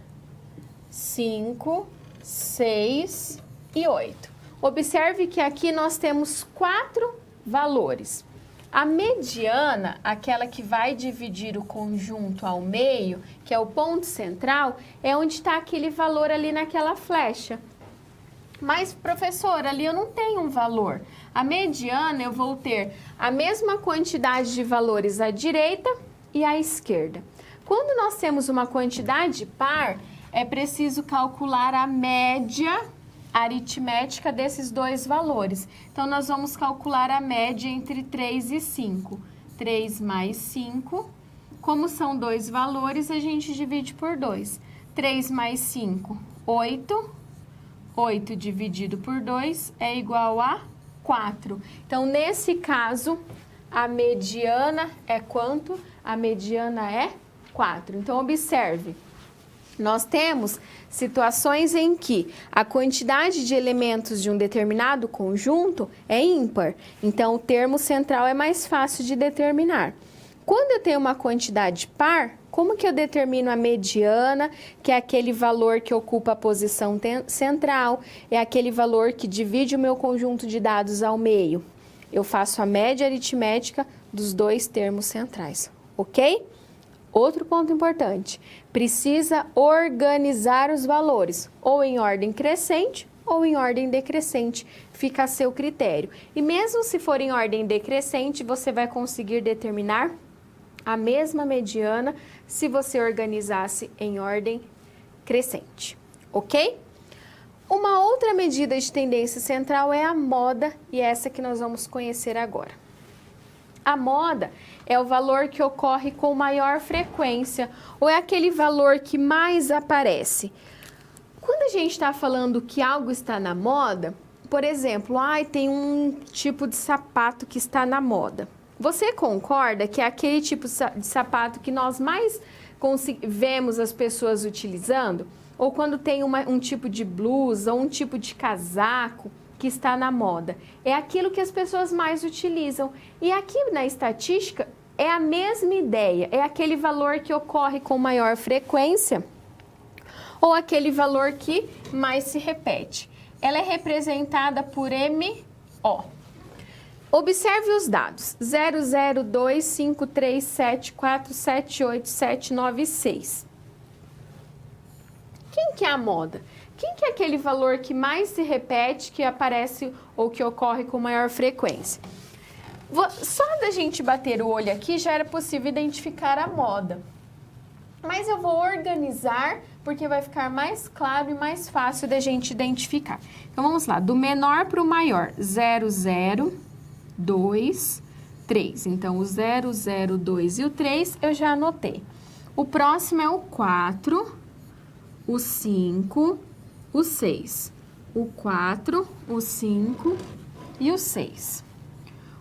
5, 6 e 8. Observe que aqui nós temos 4 valores. A mediana, aquela que vai dividir o conjunto ao meio, que é o ponto central, é onde está aquele valor ali naquela flecha. Mas, professora, ali eu não tenho um valor. A mediana, eu vou ter a mesma quantidade de valores à direita e à esquerda. Quando nós temos uma quantidade par, é preciso calcular a média aritmética desses dois valores. Então, nós vamos calcular a média entre 3 e 5. 3 mais 5, como são dois valores, a gente divide por 2. 3 mais 5, 8. 8 dividido por 2 é igual a 4. Então, nesse caso, a mediana é quanto? A mediana é 4. Então, observe. Nós temos situações em que a quantidade de elementos de um determinado conjunto é ímpar. Então, o termo central é mais fácil de determinar. Quando eu tenho uma quantidade par, Como que eu determino a mediana, que é aquele valor que ocupa a posição central, é aquele valor que divide o meu conjunto de dados ao meio? Eu faço a média aritmética dos dois termos centrais, ok? Outro ponto importante, precisa organizar os valores, ou em ordem crescente ou em ordem decrescente, fica a seu critério. E mesmo se for em ordem decrescente, você vai conseguir determinar a mesma mediana se você organizasse em ordem crescente, ok? Uma outra medida de tendência central é a moda, e é essa que nós vamos conhecer agora. A moda é o valor que ocorre com maior frequência, ou é aquele valor que mais aparece. Quando a gente está falando que algo está na moda, por exemplo, tem um tipo de sapato que está na moda. Você concorda que é aquele tipo de sapato que nós mais vemos as pessoas utilizando? Ou quando tem um tipo de blusa ou um tipo de casaco que está na moda? É aquilo que as pessoas mais utilizam. E aqui na estatística é a mesma ideia, é aquele valor que ocorre com maior frequência ou aquele valor que mais se repete. Ela é representada por MO. Observe os dados: 0025374787796. Quem que é a moda? Quem que é aquele valor que mais se repete, que aparece ou que ocorre com maior frequência? Só da gente bater o olho aqui já era possível identificar a moda. Mas eu vou organizar porque vai ficar mais claro e mais fácil da gente identificar. Então, vamos lá, do menor para o maior, 0, 0, 2, 3. Então, o 0, 0, 2 e o 3 eu já anotei. O próximo é o 4, o 5, o 6. O 4, o 5 e o 6.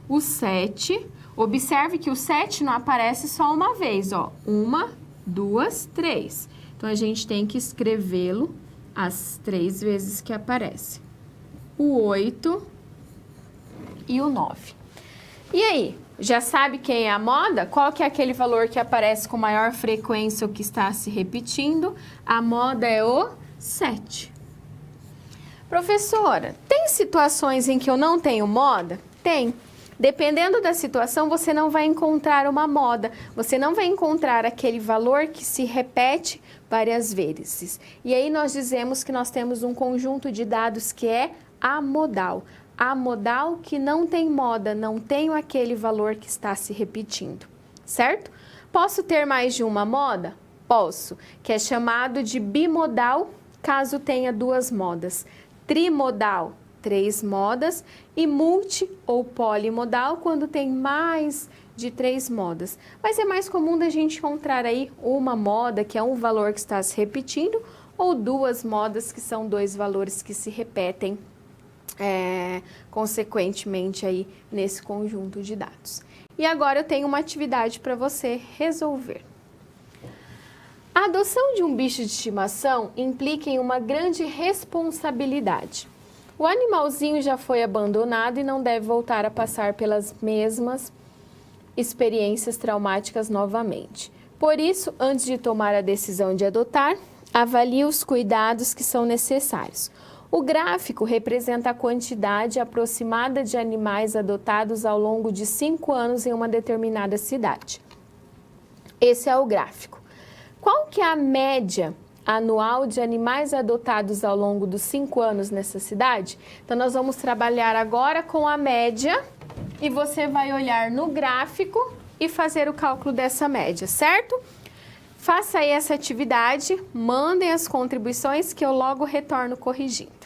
O 7, observe que o 7 não aparece só uma vez, ó. 1, 2, 3. Então, a gente tem que escrevê-lo as 3 vezes que aparece. O 8 e o 9. E aí, já sabe quem é a moda? Qual que é aquele valor que aparece com maior frequência ou que está se repetindo? A moda é o 7. Professora, tem situações em que eu não tenho moda? Tem. Dependendo da situação, você não vai encontrar uma moda, você não vai encontrar aquele valor que se repete várias vezes. E aí nós dizemos que nós temos um conjunto de dados que é amodal. Amodal que não tem moda, não tem aquele valor que está se repetindo, certo? Posso ter mais de uma moda? Posso, que é chamado de bimodal, caso tenha 2 modas. Trimodal, 3 modas, e multi ou polimodal quando tem mais de 3 modas. Mas é mais comum da gente encontrar aí uma moda, que é um valor que está se repetindo, ou 2 modas, que são 2 valores que se repetem consequentemente aí nesse conjunto de dados. E agora eu tenho uma atividade para você resolver. A adoção de um bicho de estimação implica em uma grande responsabilidade. O animalzinho já foi abandonado e não deve voltar a passar pelas mesmas experiências traumáticas novamente. Por isso, antes de tomar a decisão de adotar, avalie os cuidados que são necessários. O gráfico representa a quantidade aproximada de animais adotados ao longo de 5 anos em uma determinada cidade. Esse é o gráfico. Qual que é a média anual de animais adotados ao longo dos 5 anos nessa cidade? Então, nós vamos trabalhar agora com a média e você vai olhar no gráfico e fazer o cálculo dessa média, certo? Faça aí essa atividade, mandem as contribuições que eu logo retorno corrigindo.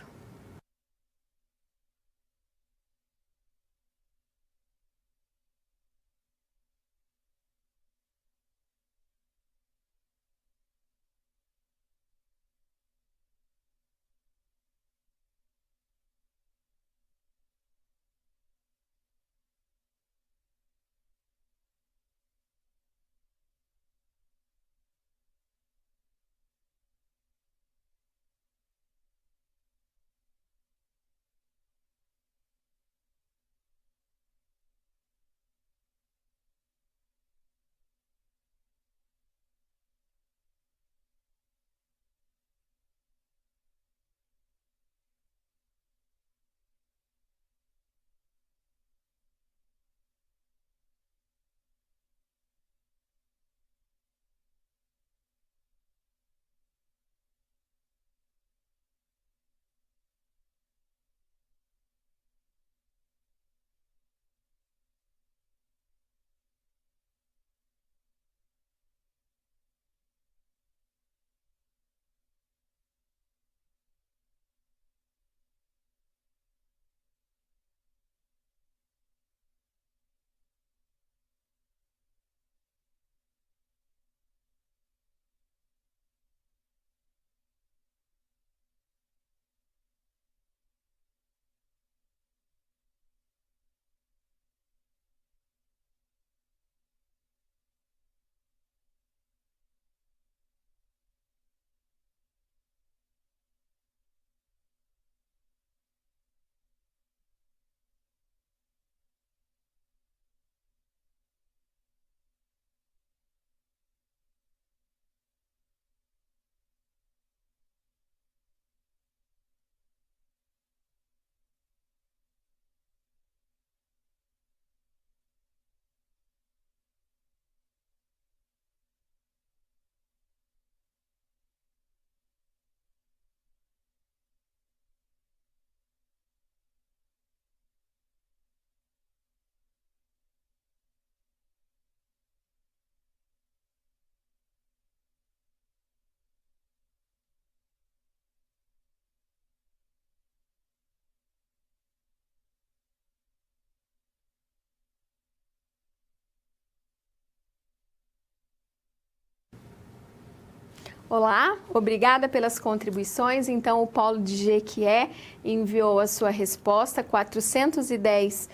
Olá, obrigada pelas contribuições. Então, o Polo de Jequié enviou a sua resposta, 410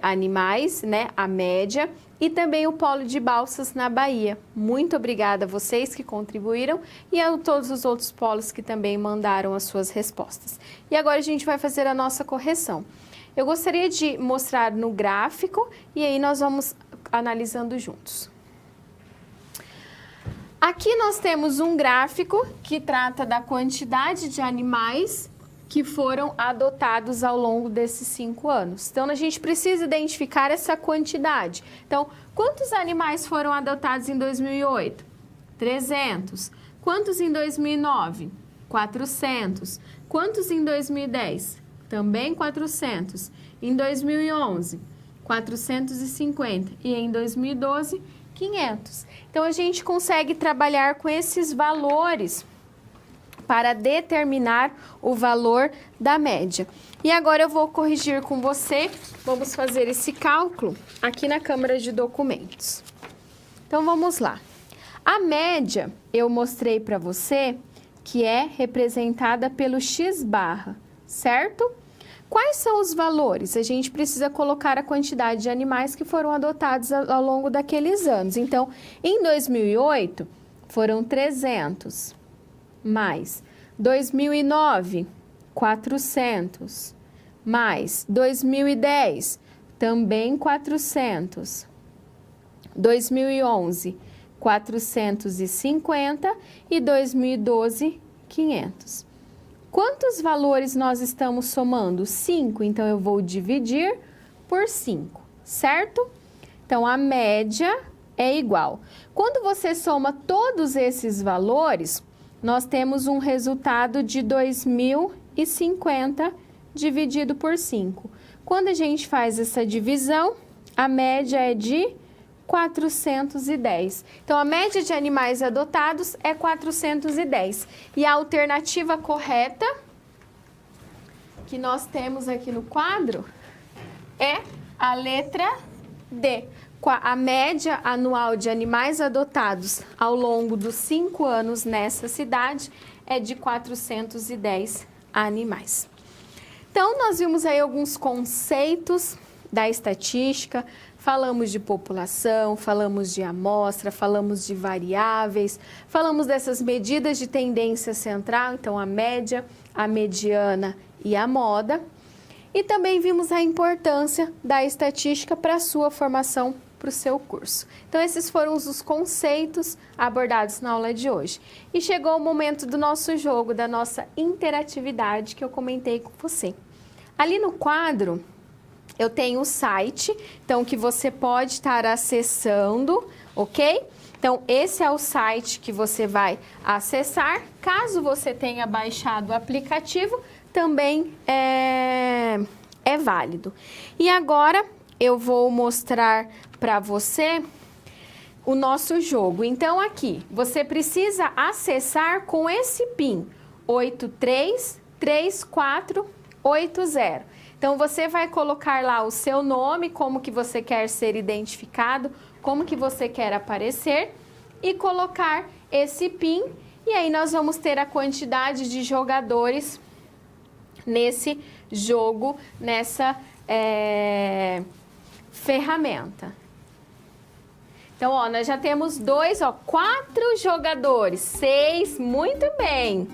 animais, né, a média, e também o Polo de Balsas na Bahia. Muito obrigada a vocês que contribuíram e a todos os outros polos que também mandaram as suas respostas. E agora a gente vai fazer a nossa correção. Eu gostaria de mostrar no gráfico e aí nós vamos analisando juntos. Aqui nós temos um gráfico que trata da quantidade de animais que foram adotados ao longo desses 5 anos. Então, a gente precisa identificar essa quantidade. Então, quantos animais foram adotados em 2008? 300. Quantos em 2009? 400. Quantos em 2010? Também 400. Em 2011, 450. E em 2012, 500. Então, a gente consegue trabalhar com esses valores para determinar o valor da média. E agora eu vou corrigir com você, vamos fazer esse cálculo aqui na Câmara de Documentos. Então, vamos lá. A média, eu mostrei para você que é representada pelo x-barra, certo? Quais são os valores? A gente precisa colocar a quantidade de animais que foram adotados ao longo daqueles anos. Então, em 2008, foram 300, mais 2009, 400, mais 2010, também 400, 2011, 450 e 2012, 500. Quantos valores nós estamos somando? 5, então eu vou dividir por 5, certo? Então, a média é igual. Quando você soma todos esses valores, nós temos um resultado de 2.050 dividido por 5. Quando a gente faz essa divisão, a média é de 410. Então, a média de animais adotados é 410. E a alternativa correta que nós temos aqui no quadro é a letra D. A média anual de animais adotados ao longo dos 5 anos nessa cidade é de 410 animais. Então, nós vimos aí alguns conceitos da estatística. Falamos de população, falamos de amostra, falamos de variáveis, falamos dessas medidas de tendência central, então a média, a mediana e a moda. E também vimos a importância da estatística para a sua formação, para o seu curso. Então, esses foram os conceitos abordados na aula de hoje. E chegou o momento do nosso jogo, da nossa interatividade que eu comentei com você. Ali no quadro, eu tenho o site, então, que você pode estar acessando, ok? Então, esse é o site que você vai acessar. Caso você tenha baixado o aplicativo, também é válido. E agora, eu vou mostrar para você o nosso jogo. Então, aqui, você precisa acessar com esse PIN, 833480. Então, você vai colocar lá o seu nome, como que você quer ser identificado, como que você quer aparecer e colocar esse PIN. E aí, nós vamos ter a quantidade de jogadores nesse jogo, nessa ferramenta. Então, ó, nós já temos 4 jogadores, 6, muito bem.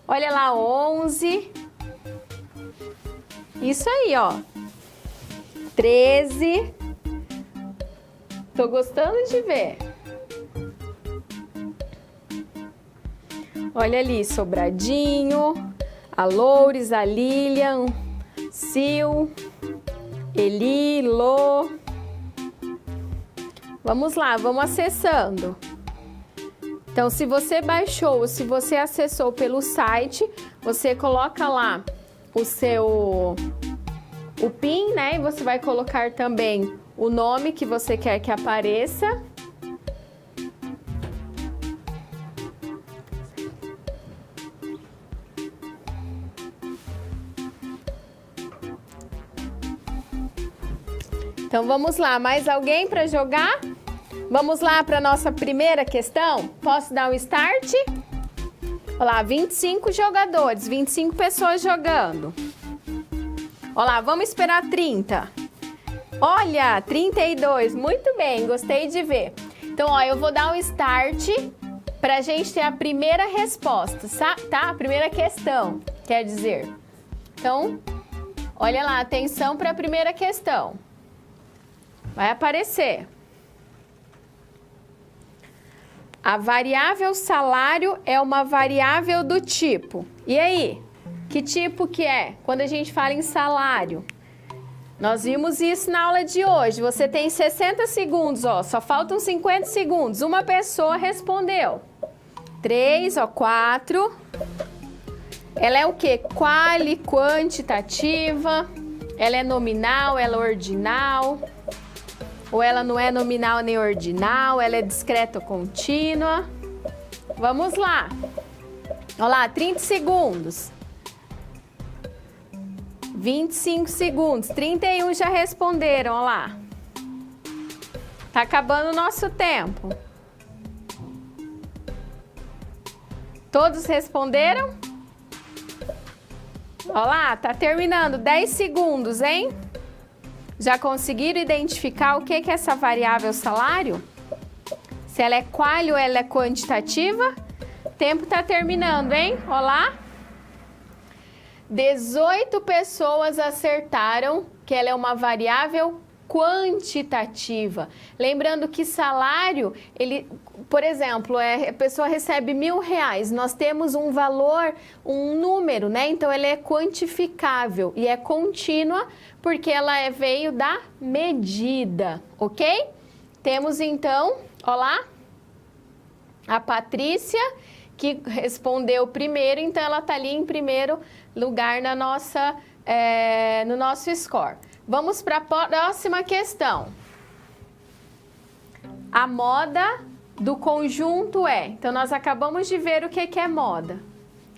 Olha lá, 11... Isso aí, ó. 13. Tô gostando de ver. Olha ali, Sobradinho, a Loures, a Lilian, Sil, Eli, Lô. Vamos lá, vamos acessando. Então, se você baixou, se você acessou pelo site, você coloca lá o PIN, né? E você vai colocar também o nome que você quer que apareça. Então, vamos lá. Mais alguém para jogar? Vamos lá para a nossa primeira questão? Posso dar um start? Olha lá, 25 jogadores, 25 pessoas jogando. Olha lá, vamos esperar 30. Olha, 32, muito bem, gostei de ver. Então, ó, eu vou dar um start pra gente ter a primeira resposta, tá? A primeira questão, quer dizer. Então, olha lá, atenção para a primeira questão. Vai aparecer. A variável salário é uma variável do tipo. E aí? Que tipo que é? Quando a gente fala em salário. Nós vimos isso na aula de hoje. Você tem 60 segundos, ó. Só faltam 50 segundos. Uma pessoa respondeu. 3, ó, 4. Ela é o quê? Quantitativa. Ela é nominal, ela é ordinal. Ou ela não é nominal nem ordinal, ela é discreta ou contínua. Vamos lá. Olha lá, 30 segundos. 25 segundos. 31 já responderam, olha lá. Tá acabando o nosso tempo. Todos responderam? Olha lá, tá terminando. 10 segundos, hein? Já conseguiram identificar o que é essa variável salário? Se ela é qual ou ela é quantitativa? O tempo tá terminando, hein? Olha lá. 18 pessoas acertaram que ela é uma variável quantitativa. Lembrando que salário, ele, por exemplo, a pessoa recebe R$1.000, nós temos um valor, um número, né? Então, ela é quantificável e é contínua porque ela veio da medida, ok? Temos então, ó lá, a Patrícia, que respondeu primeiro, então ela tá ali em primeiro lugar na nossa, no nosso score. Vamos para a próxima questão. A moda do conjunto é... Então, nós acabamos de ver o que é moda.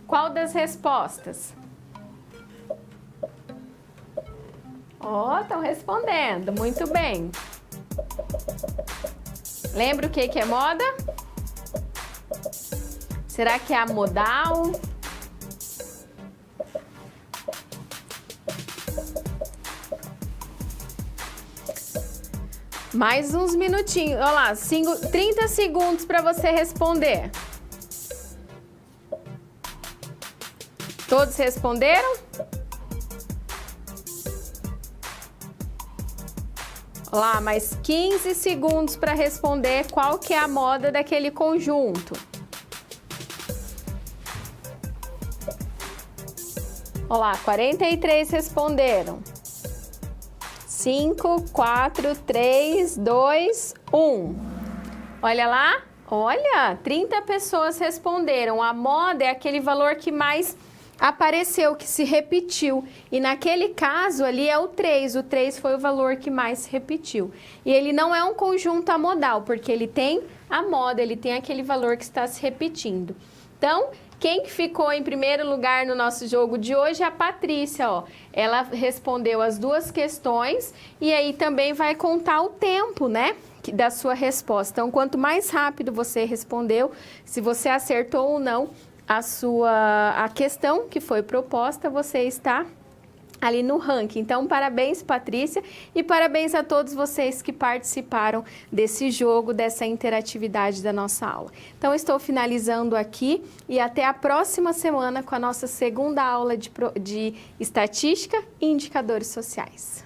Qual das respostas? Ó, estão respondendo. Muito bem. Lembra o que é moda? Será que é a modal? Mais uns minutinhos. Olha lá, 30 segundos para você responder. Todos responderam? Olha lá, mais 15 segundos para responder qual que é a moda daquele conjunto. Olha lá, 43 responderam. 5, 4, 3, 2, 1. Olha lá, olha, 30 pessoas responderam. A moda é aquele valor que mais apareceu, que se repetiu. E naquele caso ali é o 3. O 3 foi o valor que mais se repetiu. E ele não é um conjunto amodal, porque ele tem a moda, ele tem aquele valor que está se repetindo. Então, quem ficou em primeiro lugar no nosso jogo de hoje é a Patrícia, ó. Ela respondeu as duas questões e aí também vai contar o tempo, né, da sua resposta. Então, quanto mais rápido você respondeu, se você acertou ou não a questão que foi proposta, você está ali no ranking. Então, parabéns, Patrícia, e parabéns a todos vocês que participaram desse jogo, dessa interatividade da nossa aula. Então, estou finalizando aqui e até a próxima semana com a nossa segunda aula de estatística e indicadores sociais.